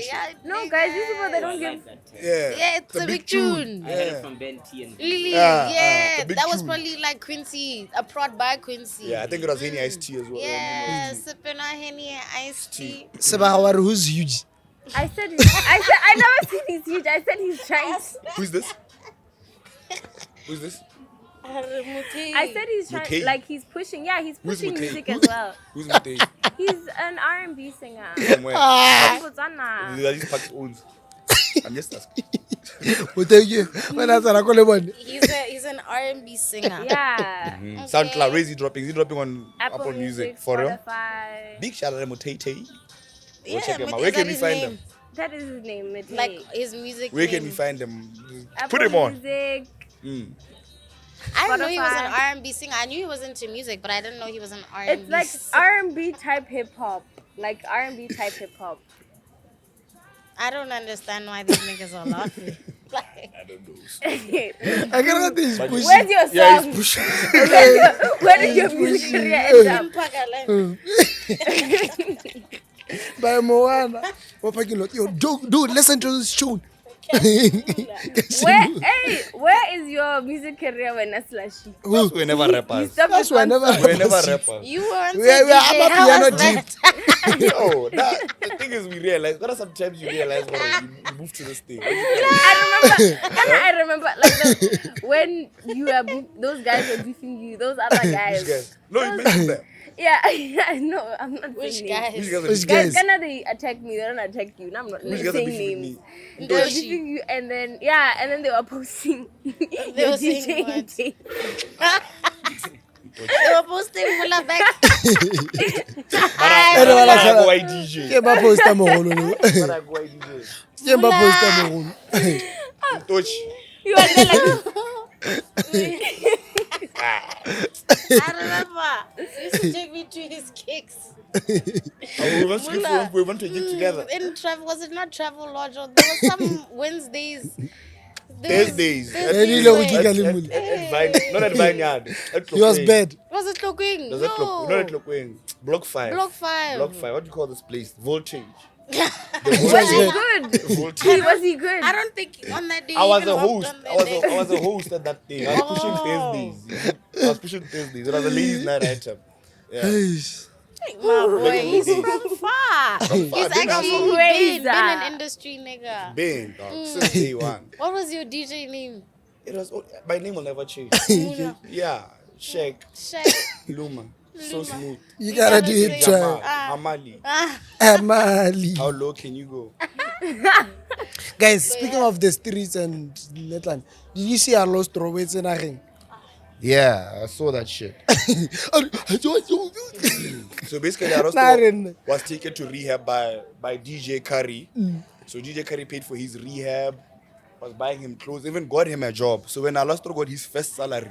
Yeah, No, guys, these people, they don't give. Yeah. Yeah, it's a big tune. I heard Yeah. it from Ben T and Really? Yeah, Yeah. it's a big That was tune. probably like Quincy, a prod by Quincy. Yeah, I think it was Henny Iced Tea as well. Yeah, sipping on Henny and iced tea. Sebaga, who's huge? I never seen he's huge. I said he's trying. Who's this? Who's this? I said he's trying. Mutei. Like he's pushing. Yeah, he's Who's pushing Mutei? music as well. Who's Mutei? He's an R&B singer. From where? Botswana. These are these packs owns. I'm just asking. Well, thank you. When I said I call him one. He's an R&B singer. Yeah. SoundCloud, where is he dropping? Is he dropping on Apple Music, for real? Spotify. Big shout out to Mutei. Yeah, check him but out. is Where that can we his find name? them? That is his name. Mete. Like his music Where name. can we find them? Apple Put him on. Music. I didn't know he was an Spotify. R&B singer. I knew he was into music, but I didn't know he was an R&B It's like singer. R&B type hip hop. Like R&B type hip hop. I don't understand why these niggas are laughing. Like, I don't know. I cannot think he's pushing. Where's your song? Yeah, he's pushing. Where did your music career end up? By Moana. What fucking look? Yo, dude, listen to this tune. Where is your music career when that's Slushy? We're never rappers. That's why I never. We're never rappers. you weren't We are DJ. I'm a How piano was that? No, the thing is, we realize. What are sometimes you realize when you move to this thing? I remember like when you were those guys were beefing you, those other Which guys. guys? No, you mentioned them. Yeah, I know. I'm not Which saying names. Which guys? guys? Which Guys, guys? Ghana, they attack me. They don't attack you. No, I'm not Which guys are saying beefing with names. me? They were Doshi. beefing you, and then they were posting. They were saying DJing what? tape. They were posting Muller back. Go DJ. Ke ba posta mogolo no. Go DJ. Ke ba posta mogolo. Touch. You are there like, I remember. He used to take me to his kicks. We want to get together. In travel, was it not Travel Lodge? Or there was some Wednesdays. Thursdays. Any lo kika le mole. At Vine, not at Vineyard. He was bad. Was it Cloaking? Does that No. not at Cloquing. Block 5. Block 5. Block 5. What do you call this place? Voltage. He was bad. good. Voltage. Was he good? I don't think on that day. I was even a hopped host. on that I day. was a host at that thing. I was pushing Thursdays. I was pushing Thursdays. It was a ladies' night item. Yeah. My boy, he's from far. He's been actually been an industry nigga. Been, dog, since day one. What was your DJ name? It was my name will never change. Muna. Yeah, Sheikh, Shaq. Luma, so smooth. You gotta do it, Yama, try. Amali. Amali. How low can you go? Guys, speaking of the streets and Netland, did you see Alostro with Senaching? Yeah, I saw that shit. So basically, Nah, Alostro was taken to rehab by DJ Curry. So DJ Curry paid for his rehab, was buying him clothes, even got him a job. So when Alostro got his first salary,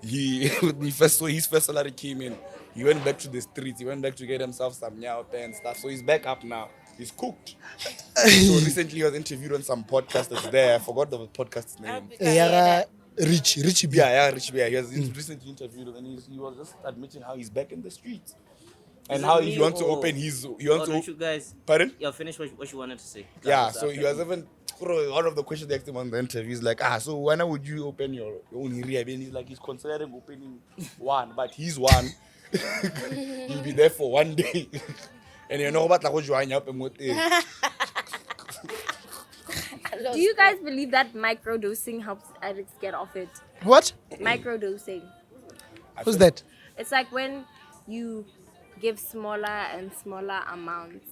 his first salary came in. He went back to the streets. He went back to get himself some nyaupe and stuff. So he's back up now. He's cooked. So recently he was interviewed on some podcast that's there. I forgot the podcast's name. Yara Richie B. Yeah, Rich Bear. He was recently interviewed and he was just admitting how he's back in the streets. And how he wants to open his... don't you guys... Pardon? Yeah, finish what you wanted to say. Yeah, That so was he was even... One of the questions they asked him on the interview is like, so when would you open your own rehab? And he's like, he's considering opening one, but he's one. He'll be there for 1 day. And you know about like what you are up and what Do you guys believe that microdosing helps addicts get off it? What? Microdosing. Who's that? It's like when you give smaller and smaller amounts,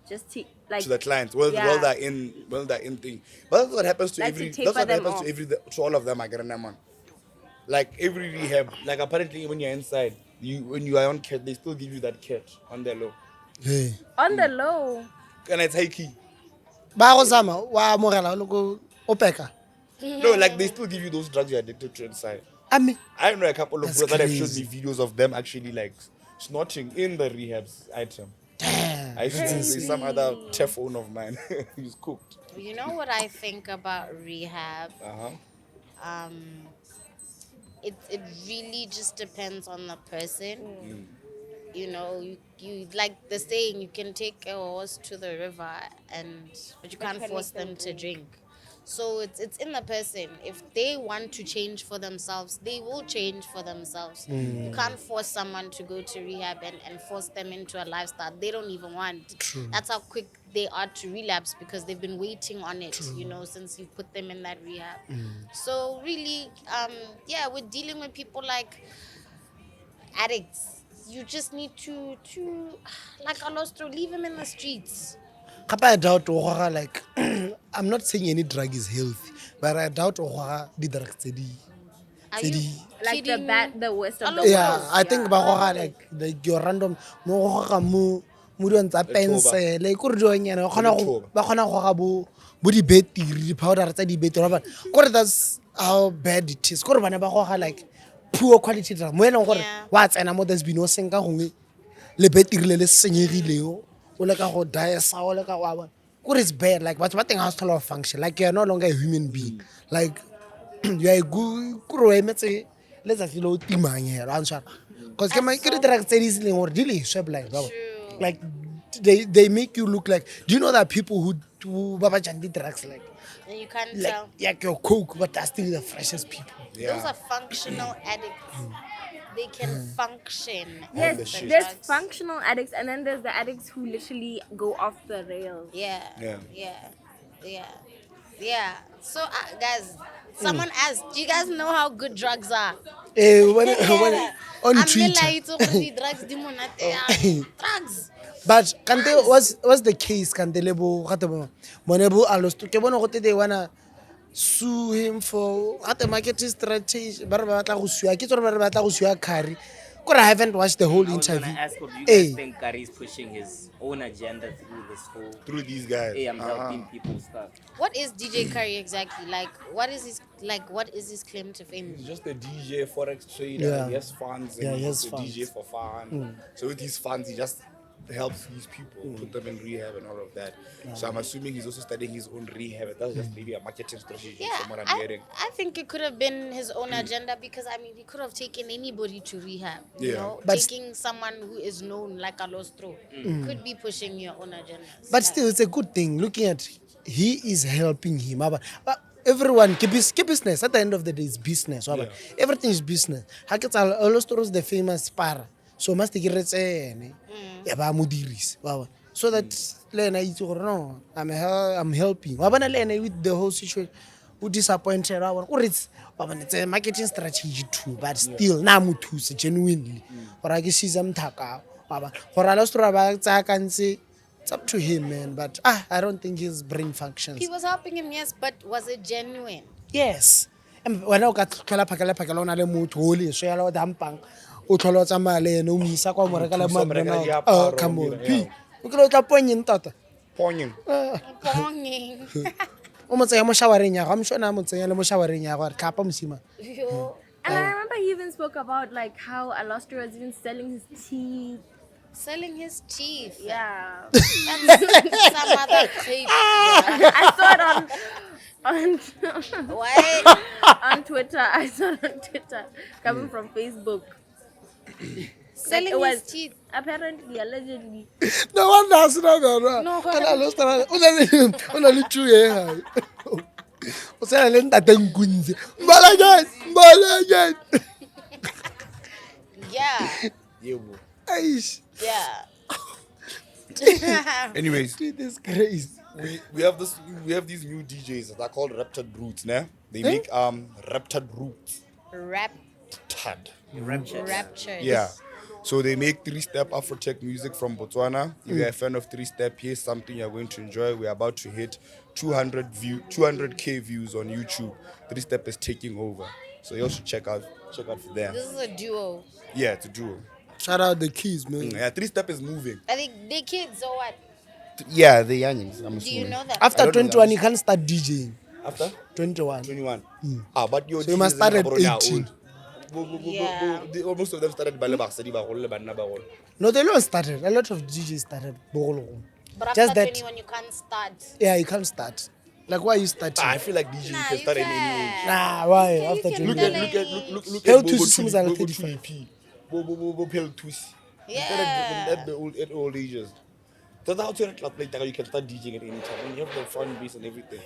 just to like to the clients. Well, Yeah. they're in thing. But that's what happens to Like every. to That's what taper them happens to all of them. I get a man. Like every rehab. Like apparently when you're inside, When you are on cat, they still give you that cat on the low. Hey. On the low. And it's high key. Ba go zama wa amogela lo go opeka. No, like they still give you those drugs you're addicted to inside. I know a couple of That's bros that have showed crazy. me videos of them actually like snorting in the rehab's item. Damn. I should say some other phone of mine. He's cooked. You know what I think about rehab? Uh-huh. It really just depends on the person. You know, you like the saying, you can take a horse to the river, but you can't force them to drink. So it's in the person. If they want to change for themselves, they will change for themselves. You can't force someone to go to rehab and force them into a lifestyle they don't even want. True. That's how quick they are to relapse because they've been waiting on it, you know, since you put them in that rehab. So really, we're dealing with people like addicts. You just need to like Alostro, leave him in the streets. I doubt like I'm not saying any drug is healthy, but I doubt the drugs Are you Like kidding? the worst of the yeah, worst. I think ba like your random mo di ntsa pense like go re dionyana ba khona go ga bo di betiri di powder tsa di betiri ba gore that's how bad it is gore bana ba go ga like poor quality drug mo eleng gore Yeah. wa tsena mo there's been no senka gongwe le betiri le senyegilego o le ka go die sa o le ka wa bona gore it's bad like but teng has to function like you're no longer a human being like you are good kuro emetse let's actually lo timang here answer because ke di drugs tse di seleng gore di le swe blind ba like they make you look like do you know that people who baba jang di drugs like And you can't like tell. your coke but they're still the freshest people. Those are functional addicts. They can function. Yes, as the there's drugs. functional addicts, and then there's the addicts who literally go off the rails. Yeah. Yeah. Yeah. Yeah. Yeah. So, guys, someone asked, do you guys know how good drugs are? When on I'm Twitter. like, drugs, drugs. But kante what's the case kante lebo gate mo monebu Alostro ke bona gote they wanna sue him for at marketing strategy ba re ba batla go sue ke tsore ba re batla go sue Kari kore I haven't watched the whole I was gonna interview. ask, do you guys think Kari is pushing his own agenda through this whole? Through these guys. Hey, I'm helping people stuff. What is DJ Curry exactly? What is his claim to fame? He's just a DJ, forex trader. Yeah. He has funds. And Yeah, he he's has a DJ funds. for fun. So with his funds, he just helps these people, put them in rehab and all of that. So I'm assuming he's also studying his own rehab. That's just maybe a marketing strategy Yeah, from what I'm hearing. I think it could have been his own agenda because I mean he could have taken anybody to rehab. You Yeah. know, But taking someone who is known like Alostro could be pushing your own agenda. But still it's a good thing looking at he is helping him but everyone keep business at the end of the day it's business everything is business ha ke tsa Alostro is the famous spar so must get ene ya ba mo dirisa so that le ena itse gore no I'm helping wa bona le ena with the whole situation who disappointed wa bona gore it's a marketing strategy too but still na mo thusa genuinely gore ke siza mthaka wa bona gore Alostro ba tsa ka ntse it's up to him, man. But I don't think his brain functions. He was helping him, yes, but was it genuine? Yes. And when I got phakela na le motho o le so ya lo dampang o tlhola tsa male no misa kwa mo rekala Morekela oh diaparo, come on yeah. p o ke lo tla ponyeng tota Ponying. Bonging. o mo tsaya mo showereng ya go am shona mo tsaya le mo showereng ya go re tlhapa mosima Yo. And I remember he even spoke about like how Alostro was even selling his teeth. Selling his teeth. Yeah. That's some other creep. I saw it on Why? on Twitter. I saw it on Twitter coming from Facebook. Selling it his was- teeth. Apparently, allegedly. no wonder as na go No, kana lo stra o na le chu e ha o sa le ntate nkunze mbala again Yeah. Yeah, bro. aish Yeah. Anyways, it is crazy we have these new DJs that are called Raptured Roots, né? They make Raptured Roots. Raptured. Raptured. Yeah. So they make 3-step Afrotech music from Botswana. If you're a fan of 3-step, here's something you're going to enjoy. We're about to hit 200K views on YouTube. 3-step is taking over. So you should check out for them. This is a duo. Yeah, it's a duo. Shout out the keys, man. Yeah, 3-step is moving. Are they kids or what? Yeah, the youngins. I'm Do you assuming. know them? I After don't know, 21, I'm you can't start DJing. After 21. 21. But your So you must start at 18. Yeah. Most of them started by Basadi, Banna. No, they all started. A lot of DJs started. Bogolong. But after Just that, 21, you can't start. yeah, you can't start. Like, why are you starting? I feel like DJ you Nah, can you start at any age. can. Nah, why? You After can 21. Look Hell at to systems are 35. Bobo Pel Twist. Yeah. At old ages. So that's how to later you can start DJing at any time. And you have the fun base and everything.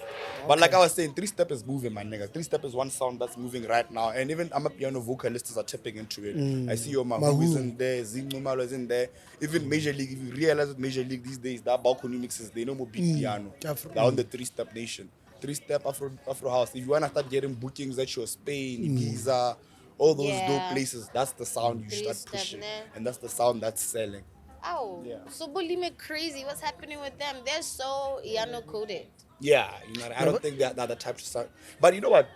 But like I was saying, 3-step is moving, my nigga. 3-step is one sound that's moving right now. And even I'm a piano vocalists are tapping into it. I see your Mahu is in there, Zingumalo is in there. Even Major League, if you realize that Major League these days, that balcony mixes, they no more big piano. They're on the 3-step nation. 3-step Afro house. If you wanna start getting bookings at your Spain, Ibiza, all those Yeah. dope places, that's the sound you start 3-step, pushing. ne? And that's the sound that's selling. Oh, Yeah. so Bulime crazy. What's happening with them? They're so Yano coded. Yeah, you know, I don't think that they're the type to sound. But you know what?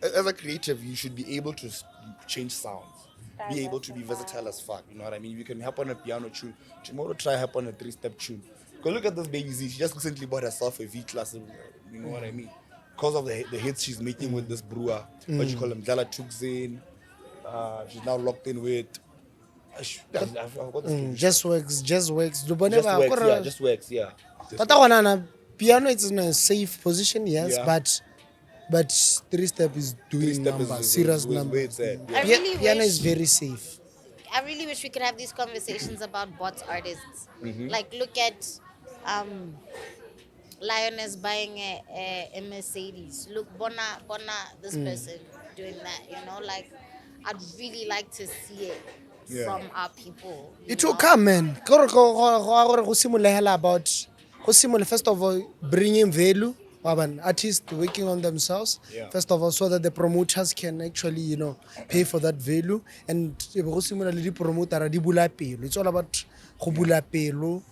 As a creative, you should be able to change sounds. Be able to be versatile as fuck. You know what I mean? You can help on a piano tune. Tomorrow, try help on a 3-step tune. Because look at this baby Z. She just recently bought herself a V-Class. You know what I mean? Because of the hits she's making with this brewer. What you call him? Dala Tukzin. She's now locked in with. I forgot the name. Just works. Just works, yeah. But that one, piano is in a safe position, yes, Yeah. but 3-step is doing 3-step numbers, serious where numbers. it's at. I really Piano wish, is very safe. I really wish we could have these conversations about bots artists. Mm-hmm. Like, look at Lioness buying a Mercedes. Look, Bona, this person doing that. You know, like, I'd really like to see it from our people. It will come, man. Go simulate hell about. Go simulate first of all bringing value. Artists working on themselves. Yeah. First of all, so that the promoters can actually, you know, pay for that value. And go simulate the promoter di bula pelo. It's all about go bula pelo.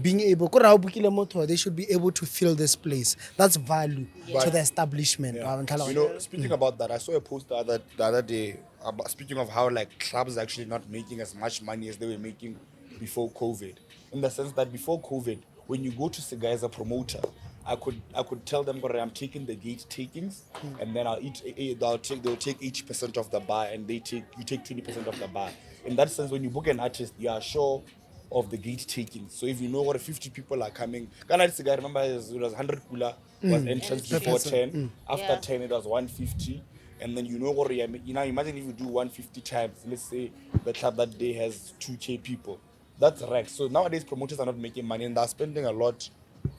Being able, they should be able to fill this place. That's value to the establishment. Yeah. You know, speaking about that, I saw a post the other day about speaking of how like clubs are actually not making as much money as they were making before COVID. In the sense that before COVID, when you go to Sega as a promoter, I could tell them, I'm taking the gate takings, and then they'll take 80% of the bar, and you take 20% of the bar. In that sense, when you book an artist, you are sure of the gate taking. So if you know what 50 people are coming, I remember it was 100 kula was entrance before 10. After 10 it was 150. And then you know what you know, imagine if you do 150 times, let's say the club that day has 2k people. That's right. So nowadays promoters are not making money and they're spending a lot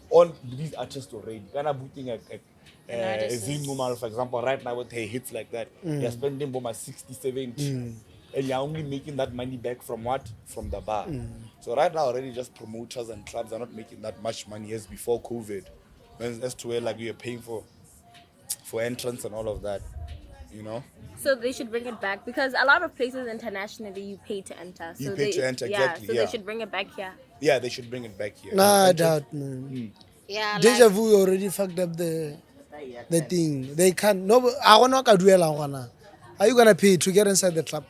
on these artists already. Kind of booking a Zingumar, for example, right now with her hits like that, they're spending about 60, 70. And you're only making that money back from what? From the bar. So right now already just promoters and clubs are not making that much money as before COVID. As to where like we are paying for entrance and all of that. You know? So they should bring it back because a lot of places internationally you pay to enter. So You pay to enter, exactly, So yeah. they should bring it back here. Yeah, they should bring it back here. Nah, I And doubt, man. Yeah, Deja like, vu already fucked up the thing. They can't. No, I want to do it. Are you gonna pay to get inside the club?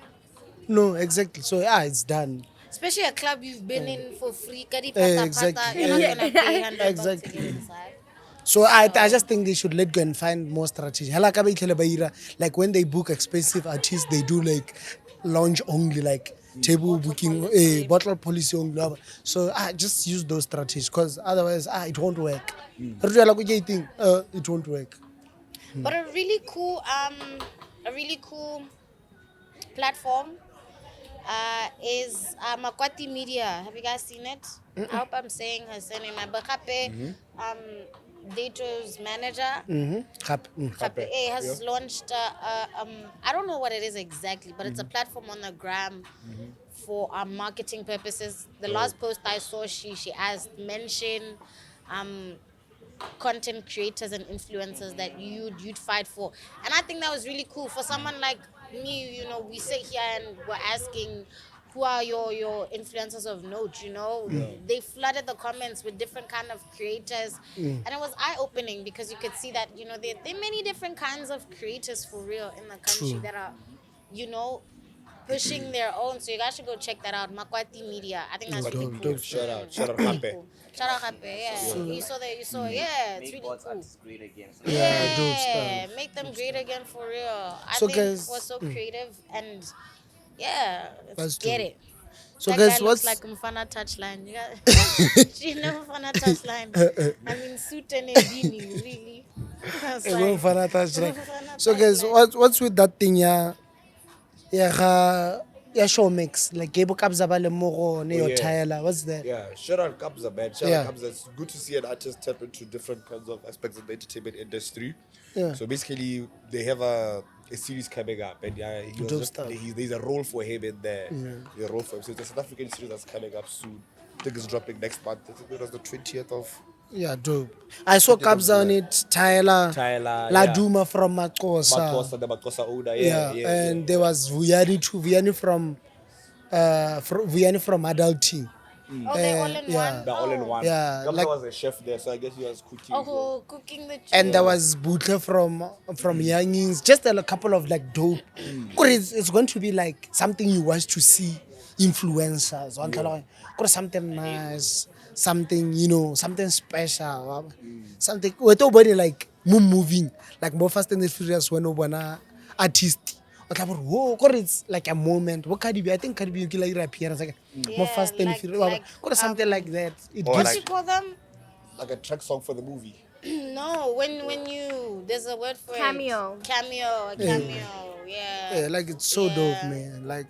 No, exactly. So yeah, it's done. especially a club you've been in for free. Exactly. You're not gonna pay 100 bucks to Exactly. get inside. So I just think they should let go and find more strategy. Like when they book expensive artists, they do like lounge only, like table booking, bottle policy only. So just use those strategies because otherwise it won't work. It won't work. But a really cool platform is Makwati Media. Have you guys seen it? I hope I'm saying her surname. Dato's manager has launched I don't know what it is exactly, but it's a platform on the gram for marketing purposes. The last post I saw, she asked mention content creators and influencers that you'd fight for, and I think that was really cool for someone like me. You know, we sit here and we're asking who are your influencers of note, you know. They flooded the comments with different kind of creators, and it was eye-opening because you could see that, you know, there are many different kinds of creators for real in the country that are, you know, pushing their own. So you guys should go check that out. Makwati Media. I think that's really cool. Shout out Really Hape. cool. Shout out Hape. Yeah. You saw that. You saw. Yeah. It's Make really bots cool. artists great again. So Yeah, dope Yeah. stuff. Make them great again for real. I So think guys, was so creative and yeah. Let's That's get dope. it. So That guys, guy looks what's like Mfana Touchline. You got, you know Mfana Touchline. I mean, suit and a beanie, really. That's Everyone like, Fana touchline. Mfana So guys, Touchline. what's with that thing? Yeah, yeah, show mix like Gabo Kabzabale Moro, Neo yeah. Tyler. What's that? Yeah, shout out Kabza, man. Shout Yeah. out Kabza. It's good to see an artist tap into different kinds of aspects of the entertainment industry. Yeah. So basically, they have a series coming up, and he was Dope just, stuff. there's a role for him in there. There's a role for him. So it's a South African series that's coming up soon. I think it's dropping next month. I think it was the 20th of. Yeah, dope. I saw Kabza on it, Tyler, Tyler, Laduma from Makosa. Makosa, the Makosa owner. Yeah, and there was Vuyani too, Vuyani from Vuyani from Adulting. Oh, they're all in yeah. one. They're all in one. Yeah, Kabza like- was a chef there, so I guess he was cooking. Oh, cooking the chicken. And there was Butle from Youngins, just a couple of like dope. It's going to be like something you want to see influencers. Something nice, something, you know, something special. Something we're talking like moving, like more Fast and the Furious when one artist. Whoa, it's like a moment. What Kgosithebe? I think Kgosithebe you like appearance like more Fast and like- Furious. like, Something like that. It Or gives What you call them? Like a track song for the movie. No, when you there's a word for Cameo. it. Cameo, a cameo. Yeah. yeah, like it's so dope, Yeah. man. Like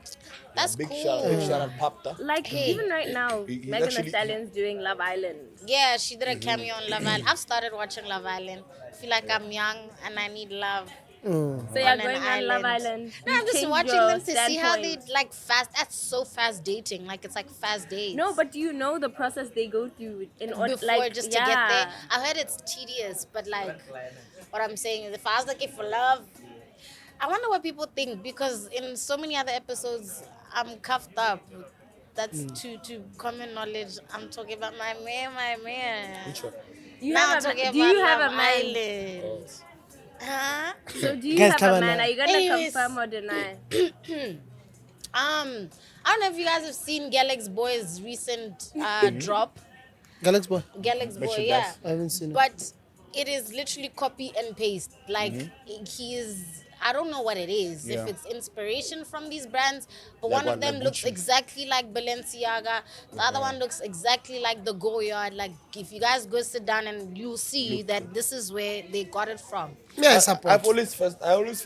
That's Big cool. shout out Papta. Like even right now, He Megan Thee actually- Stallion's doing Love Island. Yeah, she did a cameo on Love Island. I've started watching Love Island. I feel like I'm young and I need love. So you're On an going on Love Island. No, I'm just Change watching your them to see how they standpoint. like fast. That's so fast dating. Like it's like fast dates. No, but do you know the process they go through in order, before like just to get there. I heard it's tedious, but like what I'm saying is if I was looking for love, I wonder what people think because in so many other episodes I'm cuffed up. That's to common knowledge. I'm talking about my man. Which one? You Now I'm have talking a, about do you have Love a man? Island. Huh? So do you Guys, have come a on man? now. Are you gonna Anyways. confirm or deny? I don't know if you guys have seen Galax Boy's recent drop. Galaxy Boy. Galax Boy, Mention yeah. that. I haven't seen it. But it is literally copy and paste. Like he is. I don't know what it is. Yeah. If it's inspiration from these brands, but Like one of what, them like looks Gucci? exactly like Balenciaga. The other one looks exactly like the Goyard. Like if you guys go sit down and you'll see that this is where they got it from. Yeah, I support. I always felt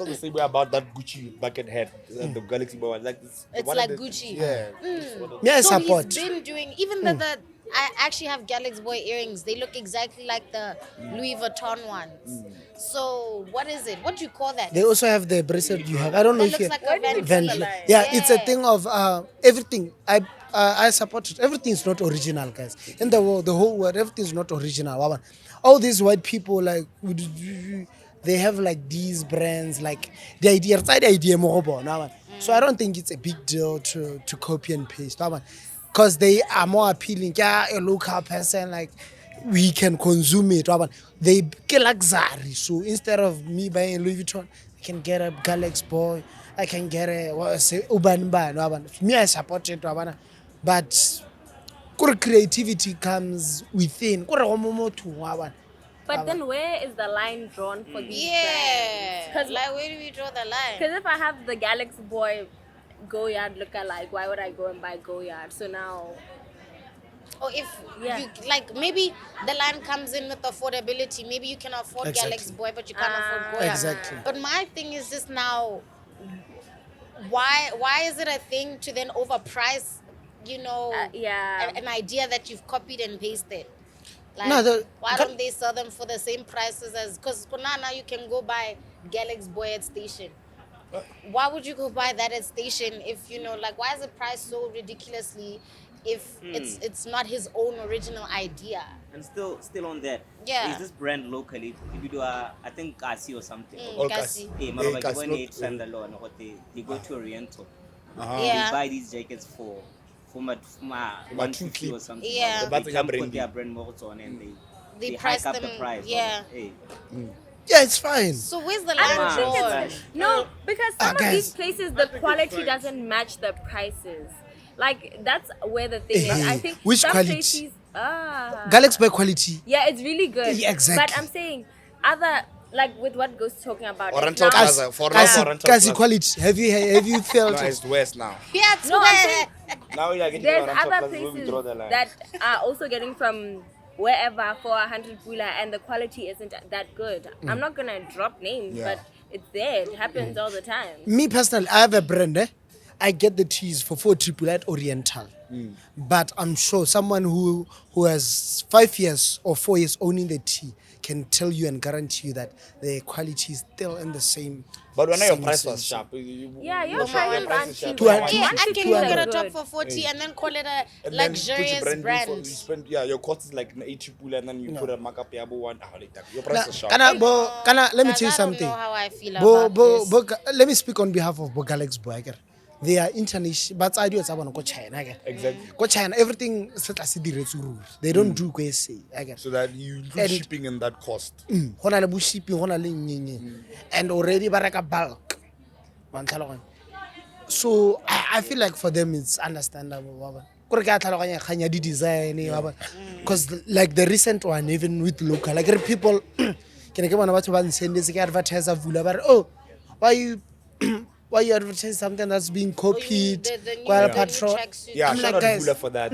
the same way about that Gucci bucket head, the Galaxy Boy one. Like It's one like of the- Gucci. Yeah. Yeah, I So support. he's been doing even the I actually have Galax Boy earrings. They look exactly like the Louis Vuitton ones. So what is it? What do you call that? They also have the bracelet you have. I don't know That if looks you like a Van Van Cleef. Cleef. Yeah, it's a thing of everything. I support it. Everything is not original, guys. In the world, the whole world, everything is not original. Wawan. All these white people like they have like these brands like the idea more about now. So I don't think it's a big deal to copy and paste. Because they are more appealing. Yeah, a local person like we can consume it. They get luxury. So instead of me buying Louis Vuitton, I can get a Galaxy Boy. I can get a Urban Ban. Me, I support it. But creativity comes within. But then where is the line drawn for these Yeah. brands? Like where do we draw the line? Because if I have the Galaxy Boy Goyard lookalike, why would I go and buy Goyard? So now, Or if Yeah. you like maybe the line comes in with affordability. Maybe you can afford Exactly. Galaxy Boy, but you can't afford Goya. Exactly. But my thing is just now, why is it a thing to then overprice, you know, yeah. an idea that you've copied and pasted? Like, No, why don't they sell them for the same prices as? Because now you can go buy Galaxy Boy at station. Why would you go buy that at station if you know, like, why is it priced so ridiculously if it's not his own original idea? And still on that. Yeah. Is this brand locally? If you do I think Kasi or something. All Kasi. Kasi. Mara Kasi, when they not- stand alone, what they go to Oriental. Yeah. They buy these jackets for my 150 or something. Yeah. They But come brand put their brand modes on and They they price hike up them, the price. yeah. Hey. Yeah, it's fine. So where's the I line don't think drawn? it's no, because some of these guys. places the quality doesn't match the prices. Like that's where the thing is. I think Which some quality? places Galaxy by quality. yeah, it's really good. Yeah, exactly. But I'm saying other like with what Ghost talking about. Or like rental now- plaza. For now, Kasi, rental kasi plaza. quality. Have you felt No, it? it's worse now. Yeah, No, I'm saying Now we are getting there's rental other plaza where we places draw the line. that are also getting from wherever for 100 pula and the quality isn't that good. I'm not gonna drop names, but it's there. It happens all the time. Me personally, I have a brand. I get the teas for 4 triple at Oriental. But I'm sure someone who has 5 years or 4 years owning the tea can tell you and guarantee you that the quality is still in the same. But when your same price sense. was sharp. Yeah, your prices prices aren't cheap. 200. Yeah, I can go get a top Good. for 40 and then call it a And then put your luxurious brand. You spend, your cost is like 80 pula, and then you put a markup yabo one. Like that. Your price is sharp. Let me Guys, tell you I something. don't know how I feel about this. Let me speak on behalf of Bogalex Boager. They are international, but I do it go China. Exactly. Go China, everything they don't do SA. So that you include And- shipping in that cost. Hona le shipping, hona le nyenye. And already baraka bulk. So I feel like for them it's understandable. Because like the recent one, even with local, like people can come on about to send this advertise of oh, why you why you advertise something that's being copied? The new- While the new patrol. tracksuit. Yeah, I'm shout like, out guys, Bula for that.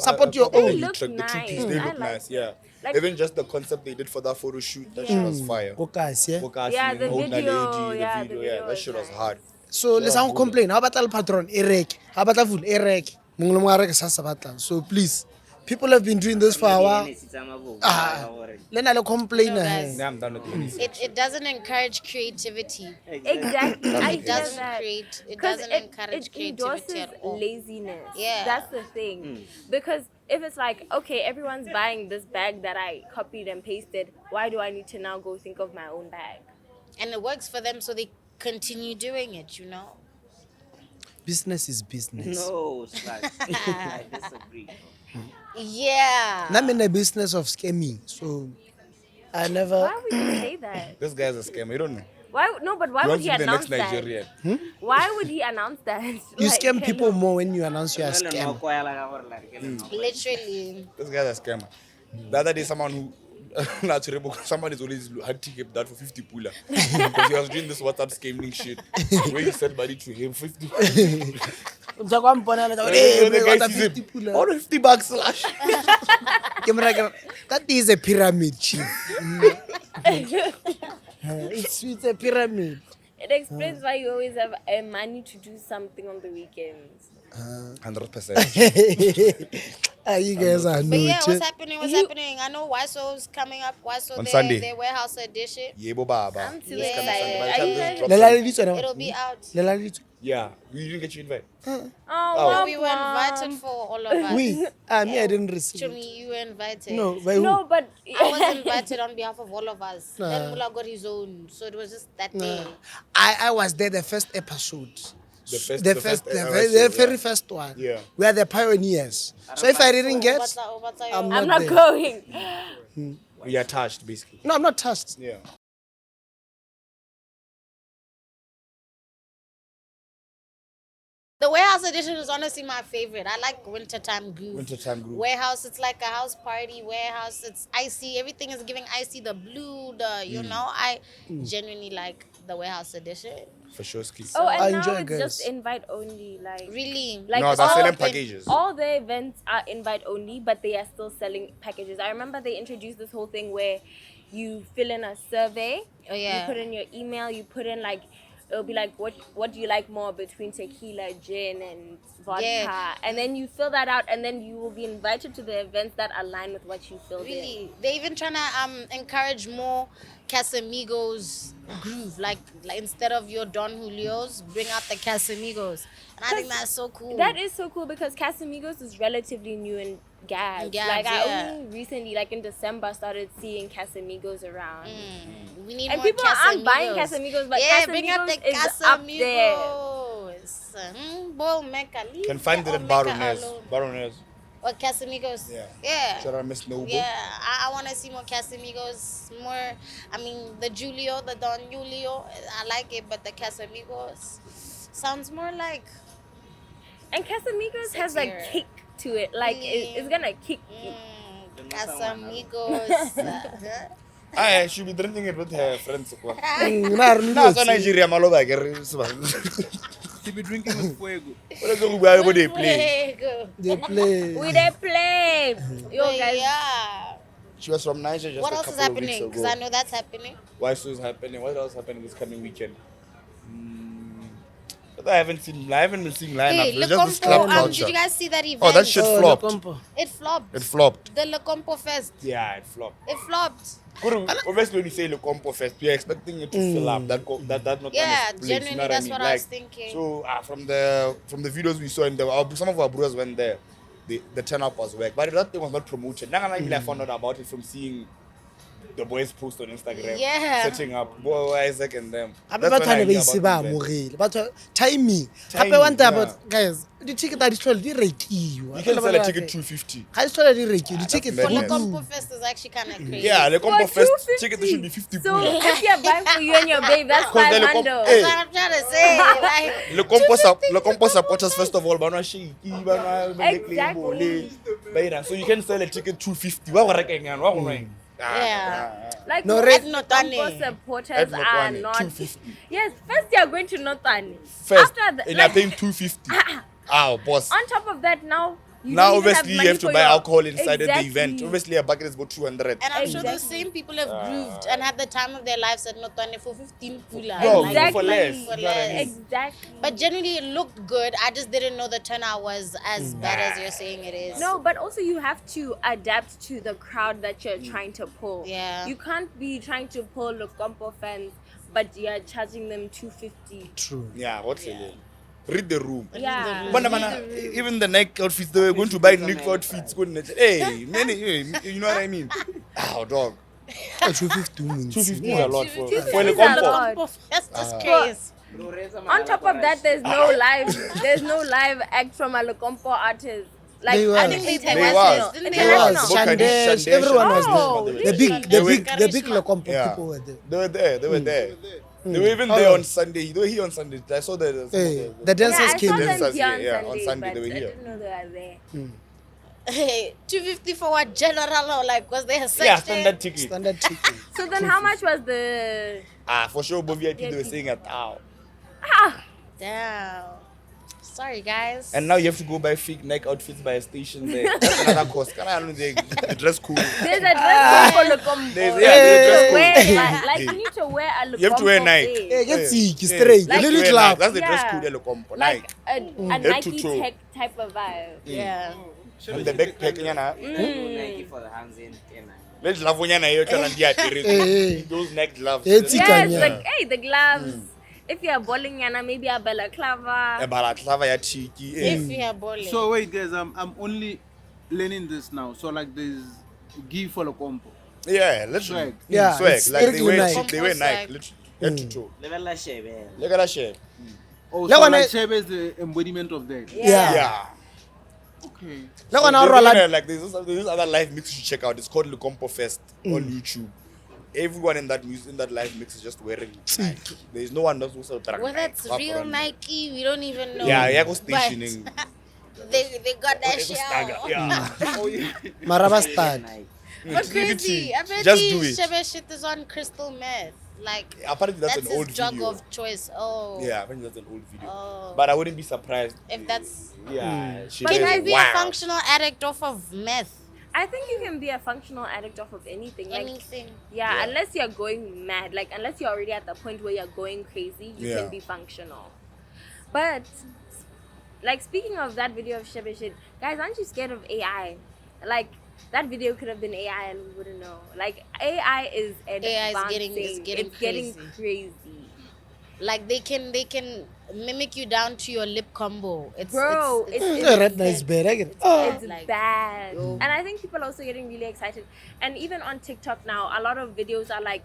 support your properly own. They look checked the two nice. piece. They I look like nice, yeah. Like- Even just the concept they did for that photo shoot, that shit was fire. Focus, yeah. Focus, Yeah, the holding a video, lady, yeah, the the video, video yeah, that was shit was nice. hard. So let's not complain. How about the patron? Erek. How about the food? Erek. So please, people have been doing this for a while. Lena le complain. guys. Now I'm done with this. It doesn't encourage creativity. Exactly. I It hear doesn't that. create. It 'Cause doesn't it encourage creativity endorses at all. laziness. Yeah. That's the thing. Because if it's like, okay, everyone's buying this bag that I copied and pasted, why do I need to now go think of my own bag? And it works for them, so they continue doing it. You know. Business is business. No, Slushy. I disagree. Yeah. I'm in the business of scamming, so I never. Why would you say that? This guy's a scammer, you don't know. Why? No, but why He would wants he to be the announce next that? Nigerian. Why would he announce that? You Like, scam people more when you announce you're a scam. Literally. This guy's a scammer. The other day, someone who someone is always had to keep that for 50 pula because he was doing this WhatsApp scamming shit where he sent money to him 50 pula. Hey, The guy what a sees 50 him, pula. "Oh, $50 Slash." That is a pyramid, chief. It's a pyramid. It explains why you always have money to do something on the weekends. 100%. You guys are But yeah, naughty. what's happening? What's happening? I know YSO's coming up. YSO On their, Sunday. their warehouse edition. Yebo baba. I'm too Yeah. excited. By the Are time you this guys? drops Lela on- le ditso na- It'll be out. Lela le ditso. Yeah, we didn't get you invited. Oh, Oh. We were invited for all of us. Me, me, I didn't receive To it. me, you were invited. No, by who? No, but I was invited on behalf of all of us. Then Muller got his own, so it was just that day. I was there the first episode. The first The very yeah. first one. Yeah. We are the pioneers. So if I didn't get, I'm I'm not not there. going. We are touched, basically. No, I'm not touched. Yeah. The warehouse edition is honestly my favorite. I like wintertime groove. Wintertime groove. Warehouse, it's like a house party. Warehouse, it's icy. Everything is giving icy. The blue, you know. I genuinely like the warehouse edition. For sure, ski. Oh, and I now enjoy it's girls. just invite only. Like Really. Like No, they're all selling the- packages. All the events are invite only, but they are still selling packages. I remember they introduced this whole thing where you fill in a survey. Oh, yeah. You put in your email. You put in like, it'll be like, what do you like more between tequila, gin, and vodka? Yeah. And then you fill that out, and then you will be invited to the events that align with what you filled in. Really. They're even trying to encourage more Casamigos groove. Like instead of your Don Julios, bring out the Casamigos. And I think that's so cool. That is so cool because Casamigos is relatively new in Gabs. Gabs, Like yeah. I only recently, like in December, started seeing Casamigos around. We need And more people aren't buying Casamigos. Casamigos, but yeah, Casamigos bring out the is up there. Casamigos. don't boil Mecca. Leave Can find it all at Mecca Baroness. alone. Baroness. Or Casamigos. Yeah. Yeah. Shout out Miss Noble. Yeah, I want to see more Casamigos, more. I mean, the Julio, the Don Julio, I like it, but the Casamigos sounds more like. And Casamigos has a Sexier. kick to it. Like, it's gonna kick you. Casamigos. I should be drinking it with her friends. Nah, So Nigeria, Maloba, To be drinking with fuego. they play. they play. We they play. Yo, But guys. yeah. She was from Nigeria just What a else is couple of weeks happening? Because ago. I know that's happening. Why so is happening? What else happening this coming weekend? But I haven't been seeing lineup. Hey, It's Le just this Compo, club culture. did you guys see that event? Oh, that shit flopped. It flopped. It flopped. The Le Compo Fest. Yeah, it flopped. It flopped. Obviously, when you say Le Compo Fest, you're expecting it to fill up. That not Yeah, place, genuinely, you know that's what what I was Like, thinking. So from the videos we saw, some of our brothers went there. The turn-up was whack, but that thing was not promoted. I found out about it from seeing the boys post on Instagram, Yeah. setting up Isaac and them. Gape That's when batho I ne knew ba ise ba about the event. amogele batho timing Timing, gape one thing yeah. about guys di-ticket a di tlhole di rekiwa You can sell a ticket 250. ga di tlhole di rekiwa di-ticket that's For Le madness. Compo Fest is actually kind of crazy. Yeah, the Compo For Fest 250. ticket should be 50 So pula. if you're buying for you and your babe, that's 'Cause they're $500. Hey. That's what I'm trying to say. Like, Le Compo supporters first of all, banwa shaky, banwa Exactly. Bayra. So you can sell a ticket 250. Wa go rekeng yan, wa go nweng. Yeah. Like No, most red- Compo supporters are Notwane, not. 250. Yes, first you're going to Notwane. First, After that, and you're paying 250. Boss. on top of that, now you Now don't even obviously you money have to for buy your- alcohol inside of the Exactly. event. Obviously a bucket is about 200. And I'm sure those Exactly. same people have grooved and had the time of their lives at Notwane for 15 pula. No, Like, Exactly. for less. For You know what I less. mean? Exactly. But generally, it looked good. I just didn't know the turnout was as bad as you're saying it is. No, but also you have to adapt to the crowd that you're trying to pull. Yeah. You can't be trying to pull the Compo fans, but you're charging them $250. true Yeah, what's it? Read the room. Yeah. Mana, even the Nike outfits, they were going to buy Nike outfits. Hey, you know what I mean? Dog. 250 250 is a lot for 250 for the is a compo. lot. That's just crazy. On top of that, there's no live act from a Locompo artist. Like They I were. think They international. was. There International. was Bokadesh, Shandesh, everyone was Oh, there. The big Locompo Yeah. people were there. They were there. They were even there on Sunday. They were here on Sunday. I saw the Hey, the Yeah, dancers I came saw in. them Dancers here on here, yeah, Sunday, on Sunday but they were I here. didn't know they were there. Hey, 250 for what? General or like, was there a section? Yeah, standard ticket. Standard ticket. So then, how much was the? For sure, Bobby VIP, they were saying at Damn. Sorry, guys. And now you have to go buy fake Nike outfits by a station there. That's another cost. Can I know the dress code? There's a dress code for Locompo. There's dress code. Wear, like you need to wear a Locompo. You have to wear Nike. Hey, get Yeah. sick, Yeah. straight. Like A little to wear club. Nike. That's the dress Yeah. code, Yellow Compo. Like Nike. a Head to Nike toe. tech type of vibe. Yeah. And the backpack, Nike for the hands in. let's love when you're trying to Hey. those neck gloves. It's Yes, Kanya. like hey, the gloves. If you're bowling, yana maybe a balaclava. Balaclava ya cheeky. If you are bowling. So wait, guys, I'm only learning this now. So like there's give for the compo. Yeah, literally. Swag. Yeah, Swag. it's Like they strictly wear Nike. cheap, they wear Compo Nike. Literally. Head to toe. Level la shebe. Look at that shit. Oh, That so one like I- Shebe is the embodiment of that. Yeah. Yeah. Okay. Now So on they're our doing roll, it, like there's this other live mix you should check out. It's called Lucompo Fest on YouTube. Everyone in that live mix is just wearing Nike. There's no one else who's out there. Whether it's real Nike, we don't even know. Yeah, go But stationing. they got that shit out. Yeah. Maraba stand. But crazy. Apparently, Just do it. Shebe shit is on crystal meth. Like, Apparently that's that's an old his drug video. of choice. Oh. Yeah, apparently that's an old video. Oh. But I wouldn't be surprised. If that's. Yeah. She Can is I be wild. a functional addict off of meth? I think you can be a functional addict off of anything. Like, Anything. yeah, unless you're going mad. Like, unless you're already at the point where you're going crazy, you Yeah. can be functional. But, like, speaking of that video of Shebe shit, guys, aren't you scared of AI? Like, that video could have been AI and we wouldn't know. Like, AI is advancing. is getting it's getting crazy. crazy. Like they can mimic you down to your lip combo. Bro, it's Yeah, right now it's bad. I get it. It's like, bad. yo. And I think people are also getting really excited. And even on TikTok now, a lot of videos are like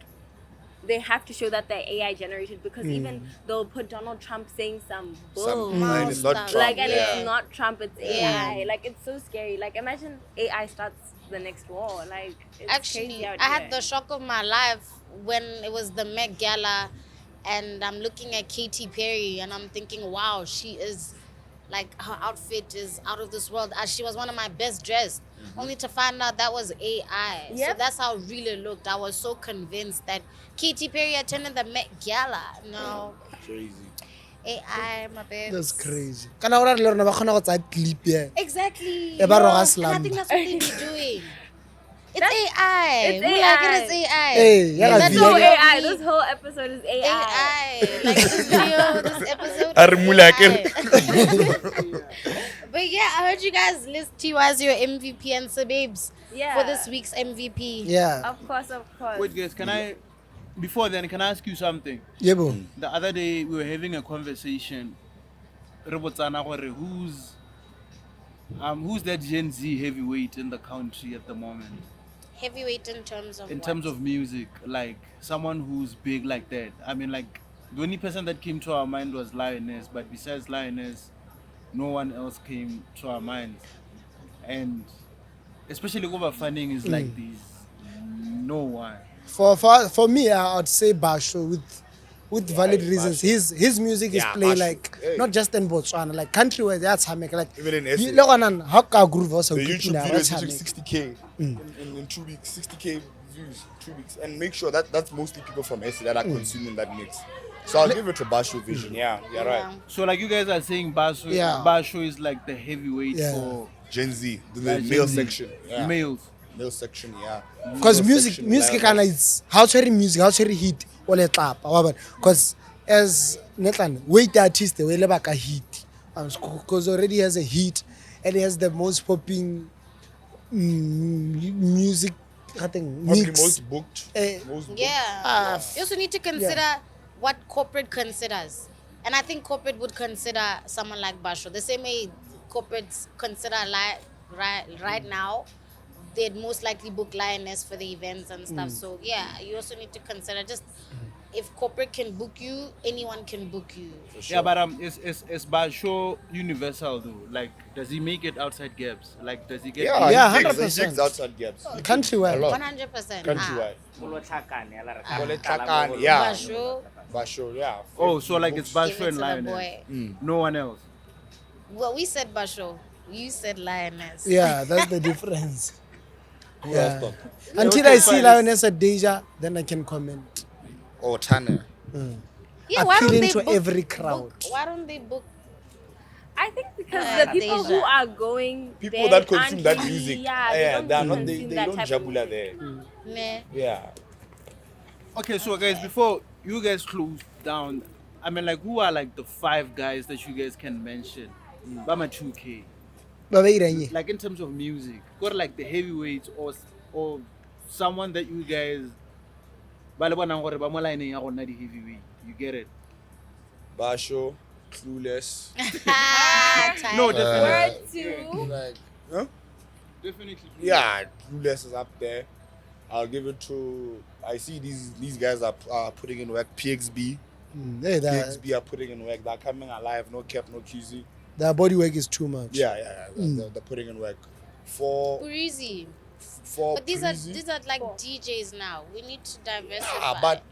they have to show that they're AI generated because even they'll put Donald Trump saying some bull. Mine is not stuff. Trump. Like, and yeah. it's not Trump, it's Yeah. AI. Like, it's so scary. Like, imagine AI starts the next war. Like, it's Actually, crazy out I here. had the shock of my life when it was the Met Gala, and I'm looking at Katy Perry, and I'm thinking, wow, she is, like, her outfit is out of this world. She was one of my best dressed, only to find out that was AI. So Yep. that's how real it looked. I was so convinced that Katy Perry attended the Met Gala. No, Crazy. AI, my babe. That's crazy. Kana ora le rona ba khona go tsa clip ya. Exactly. E ba roga And I slam. think that's what they be doing. It's That's- AI. it's We like it AI. as AI. Hey, yeah, That's This Yeah, whole yeah. AI, this whole episode is AI. AI. Like this video, this episode. I remove like AI. But yeah, I heard you guys list T as your MVP and Sababes Yeah. for this week's MVP. Yeah. Of course, of course. Wait, guys, before then, can I ask you something? Yebo. The other day, we were having a conversation. Re botsana gore who's that Gen Z heavyweight in the country at the moment? Heavyweight in terms of In what? terms of music, like someone who's big like that. I mean, like the only person that came to our mind was Lioness, but besides Lioness, no one else came to our minds. And especially over funding is like this. No one. For me, I would say Basho with valid reasons. His music is Yeah, played Basho. like Hey. not just in Botswana, like countrywide. That's how make like Even in SA. le gona how ka groove also The keep YouTube na, video is that's how hitting make. 60K in 2 weeks. 60K views, 2 weeks. And make sure that's mostly people from SA that are consuming that mix. So I'll give it to Basho Vision. Yeah, you're right. So like you guys are saying Basho, Yeah. Basho is like the heavyweight Yeah. for Gen Z, the Like Gen male Z. section. Yeah. males. Male section, yeah. Because Male music section, kana like- it's how cherry music, how cherry hit or le tlapa. Because as Netlan, wait artist the way le baka hit. Because already has a hit and he has the most popping music I think Probably mix. most booked. Most booked. Yeah. You also need to consider what corporate considers. And I think corporate would consider someone like Basho. The same way corporates consider right now, they'd most likely book Lioness for the events and stuff. So yeah, you also need to consider just if corporate can book you, anyone can book you. Yeah, but is Basho universal though? Like, does he make it outside gaps? Like, does he get? Yeah, Yeah, he digs 100%. outside gaps. He digs Countrywide. a lot. 100%. Countrywide. Bolo Tlhakane, ya la re ka- Bolo kala Tlhakane, mo- yeah. Basho, Basho, yeah. Oh, so like it's give Basho it to and the Lioness. boy. No one else. Well, we said Basho. You said Lioness. Yeah, that's the difference. Who Yeah. else, Toto? Until okay, I see fine. Lioness at Deja, then I can comment. Or Tane. Yeah, why don't Appealing they to book, every crowd. Why don't they book? I think because Yeah, the people who Deja. are going People there that consume aren't that really- music. Yeah, they are not. consume They that don't type of jabula music. there. Nah. Yeah. Okay, so guys, before you guys close down, I mean, like, who are like the 5 guys that you guys can mention? Bama 2K. Ba ba iranye. Like in terms of music, got like the heavyweights or someone that you guys. Ba le bonang gore ba mo line-eng ya rona di heavyweight. You get it? Basho, Clueless. No, Word definitely. to Like, huh? Definitely. Yeah, Clueless is up there. I'll give it to. I see these guys are putting in work. PXB. Hey, PXB are putting in work. They're coming alive. No cap, no QZ. the body work is too much. Yeah. They're putting in work. For Breezy. for But these Breezy- are like DJs now. We need to diversify. Ah, but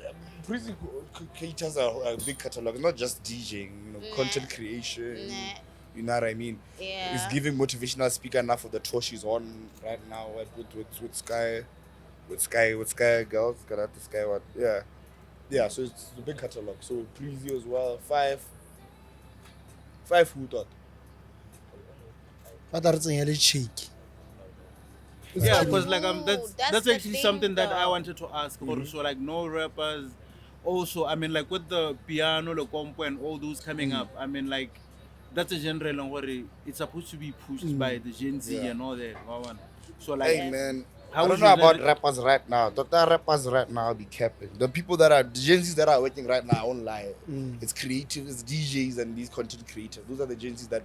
Breezy caters a big catalog, not just DJing, content creation. Nah. You know what I mean? Yeah. He's giving motivational speaker now for the tour she's on right now with Sky, with Sky Girls. Got the Sky what? Yeah. So it's a big catalog. So Breezy as well. Five. Who thought? But that's a cheeky. Yeah, because like that's that's the actually thing, something that I though. wanted to ask. Also, like no rappers. Also, I mean, like with the piano, the compo, and all those coming up. I mean, like that's a genre long where it's supposed to be pushed by the Gen Z Yeah. and all that. So like, Hey man, How I would don't know you about let it- rappers right now. Doctor rappers right now be capping. The people that are the Gen Zs that are working right now won't lie. It's creative, it's DJs and these content creators. Those are the Gen Zs that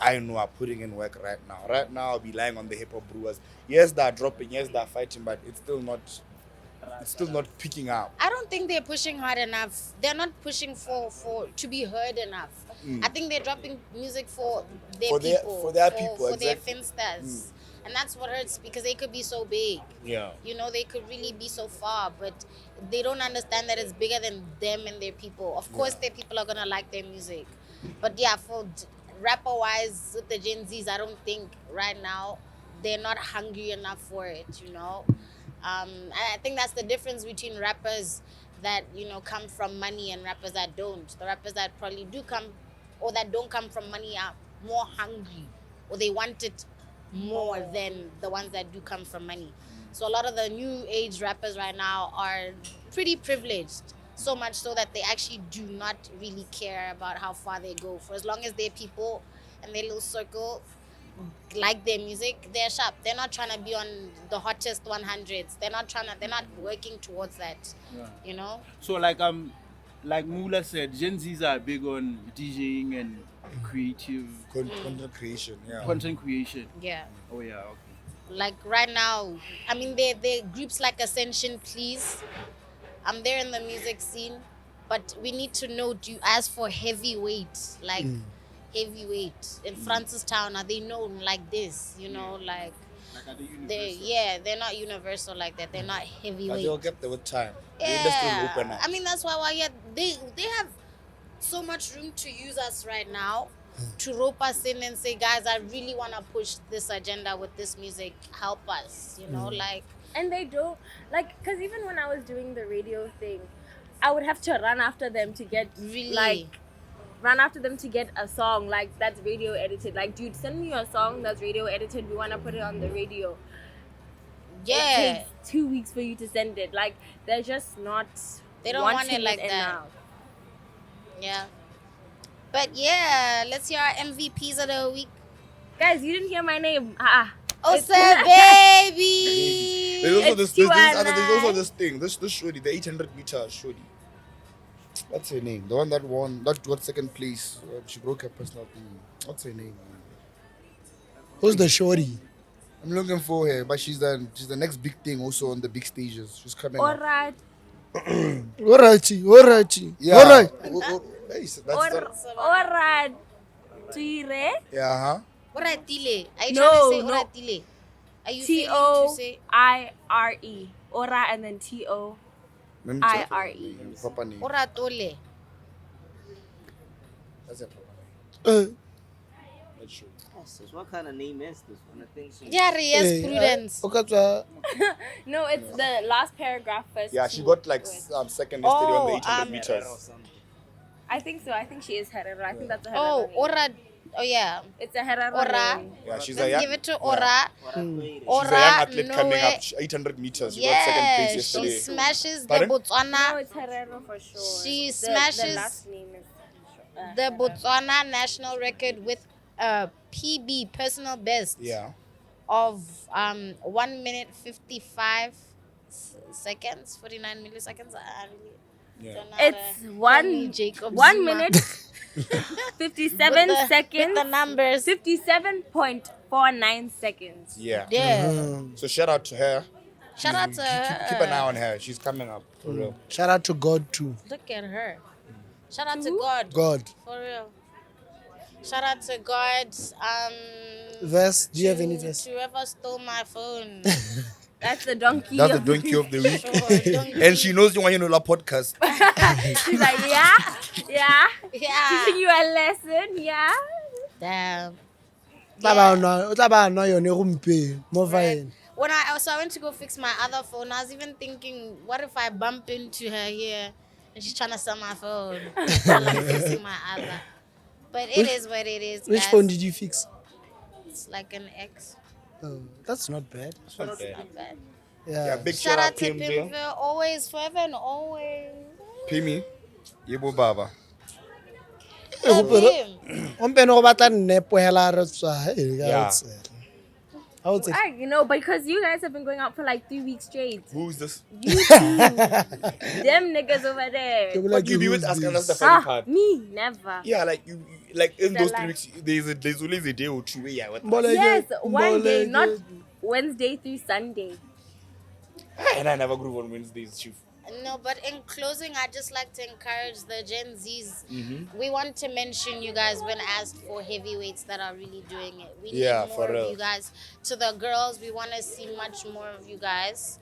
I know are putting in work right now. Right now I'll be lying on the hip hop brewers. Yes, they're dropping, yes, they're fighting, but it's still not it's still not picking up. I don't think they're pushing hard enough. They're not pushing for to be heard enough. I think they're dropping music for their people, for their people, for their exactly. finsters. And that's what hurts because they could be so big. Yeah. You know, they could really be so far, but they don't understand that it's bigger than them and their people. Of course, their people are gonna like their music, but yeah, for rapper-wise, with the Gen Zs, I don't think right now they're not hungry enough for it. You know, and I think that's the difference between rappers that come from money and rappers that don't. The rappers that probably do come or that don't come from money are more hungry, or they want it more than the ones that do come from money. So a lot of the new age rappers right now are pretty privileged, so much so that they actually do not really care about how far they go. For as long as their people and their little circle like their music, they're sharp. They're not trying to be on the hottest 100s. They're not working towards that. You know? So like Muller said, Gen Zs are big on DJing and creative Content creation, yeah. content creation. Yeah. Oh yeah, okay. Like right now, I mean, they're groups like Ascension, please. They're in the music scene, but we need to know, do you ask for heavyweight, like heavyweight in Francistown? Are they known like this? You know, like are they universal? they're not universal like that. They're not But heavyweight. they'll get there with time. The industry will open up. I mean, that's why they have so much room to use us right now, to rope us in and say, guys, I really want to push this agenda with this music. Help us, like. And they don't, like, because even when I was doing the radio thing, I would have to run after them to get, run after them to get a song, like, that's radio edited. Like, dude, send me a song that's radio edited. We want to put it on the radio. Yeah. It takes 2 weeks for you to send it. Like, they're just not. They don't want it wanting like that. enough. Yeah. But yeah, let's hear our MVPs of the week. Guys, you didn't hear my name. Oh, sir, baby. There's also It's there's Tiwana. also this thing, this shorty, the 800-meter shorty. What's her name? The one that won, that got second place. She broke her personal thing. What's her name? Who's the shorty? I'm looking for her, but she's the next big thing also on the big stages. She's coming up. Alright. Alrighty. Yeah. Alright. Hey, so that's Alright. Tuire. yeah, huh? Oratile. Are you No, trying to say no. oratile? Are you failing to say T-O-I-R-E. Ora and then T-O. Let me check her I-R-E. proper name. oratole? That's her proper name. That's true. So what kind of name is this one? I think so. Yeah, yes, Prudence. No, it's the last paragraph first. Yeah, she two got like words. second yesterday on the 800 Or meters. something. I think so. I think she is Herrera. I think that's a Oh, Herrera name. oh yeah. It's a Herrera Ora. name. Yeah, she's Let's a young, give it to yeah. Ora. She's a young Ora, athlete coming Noe. up. 800 meters. She got second place Yeah, yesterday. she smashes the Pardon? No, Botswana, it's Herrera for sure. She The smashes last name is the Botswana national record with a PB, personal best, Yeah. of 1 minute 55 seconds, 49 milliseconds. I really Yeah. don't know how It's to- one- Tell me, Jacob 1 Zuma. minute 57 With the seconds. numbers. 57.49 seconds. Yeah. Yeah. So shout out to her. Shout out to her. Keep an eye on her. She's coming up for real. Shout out to God too. Look at her. Shout out to God. God. For real. Shout out to God. Verse. Do you have any to verse? whoever stole my phone. That's the donkey. That's the of- donkey of the week. Sure, don't And she knows you want to know podcast. She's like, yeah. Yeah. Teaching you a lesson, yeah. Damn. Taba no yone gompieno. Mo fa Right. ene. When I went to go fix my other phone, I was even thinking, what if I bump into her here and she's trying to sell my phone while I'm fixing my other? But it is what it is. Which guys. phone did you fix? It's like an X. Oh, that's not bad. It's not bad. Yeah, Yeah. big Shout out to Pimville. Pimville, always, forever and always. Pimi. Yebo Baba. Love him. Ompeno go batla nepo hela re tswa. Yeah. I would say. Because you guys have been going out for like 3 weeks straight. Who's this? You two. Them niggas over there. But you be with us, and that's the funny part. Me, never. Yeah, like you, like in They're those 3 like- weeks, there's always a day or two where you're with us. Mbole Yes, je, one day, mbole not je. Wednesday through Sunday. And I never groove on Wednesdays, chief. No, but in closing, I'd just like to encourage the Gen Zs. We want to mention you guys when asked for heavyweights that are really doing it. We need more for of real. you guys. To the girls, we want to see much more of you guys.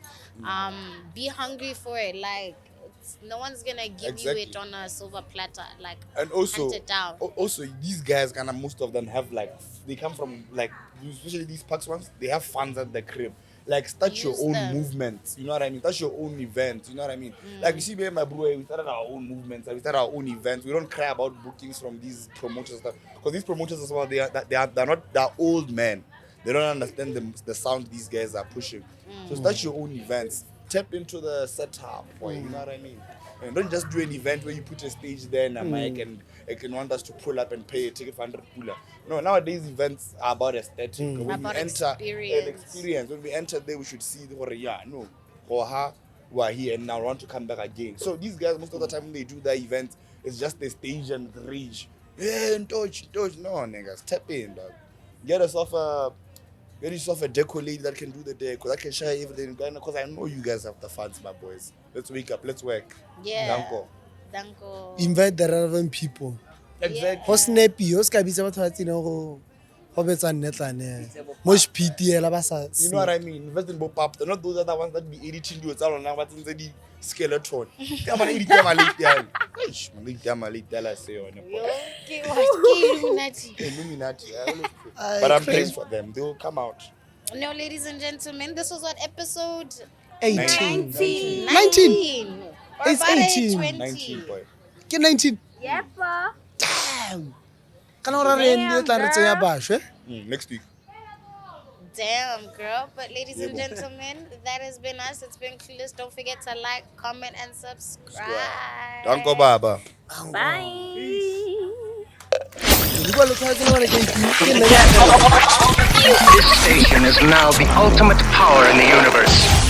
Be hungry for it. Like, no one's gonna give you Exactly. it on a silver platter. Like, And also, hunt it down. also these guys kind of most of them have like they come from like especially these Pax ones. They have funds at the crib. Like start your Use own them. movements. You know what I mean? Start your own events. You know what I mean? Like you see me and my bro, we started our own movements. We started our own events. We don't cry about bookings from these promoters and stuff because these promoters as well they're old men. They don't understand the sound these guys are pushing. So start your own events. Tap into the setup, boy. You know what I mean? And don't just do an event where you put a stage there and a mic and it can want us to pull up and pay a ticket for 100 puller. No, nowadays events are about aesthetic. When About we enter experience. an experience, when we enter there, we should see or her who are here and now want to come back again. So these guys, most of the time when they do their events, it's just the stage and the rage. Yeah, touch. No, niggas, tap in, dog. Get yourself a deco lady that can do the deco, that can share everything. Because I know you guys have the funds, my boys. Let's wake up, let's work. Yeah. Danko. Invite the relevant people. Exactly. Ho snappy, ho ska bitsa batho ba tsena go betsa netlane. Mo PTL ba sa. You know what I mean? Invest in Bob Pop. They're not those other ones that be editing you. It's all on now, but in the skeleton. Come on, edit them a little. Edit them a little, I say on Illuminati. Illuminati. But I'm praying for them. They will come out. No, ladies and gentlemen, this was what episode 18. 19. 19. Or It's about 18. 20. 19, boy. Ke 19. Yep. Damn. Kana ora re ndi tla re tsenya bashwe. Next week. Damn, girl. But ladies and gentlemen, that has been us. It's been Clueless. Don't forget to like, comment, and subscribe. Danko Baba. Bye. Di kwa lo tshwatse gore ke This station is now the ultimate power in the universe.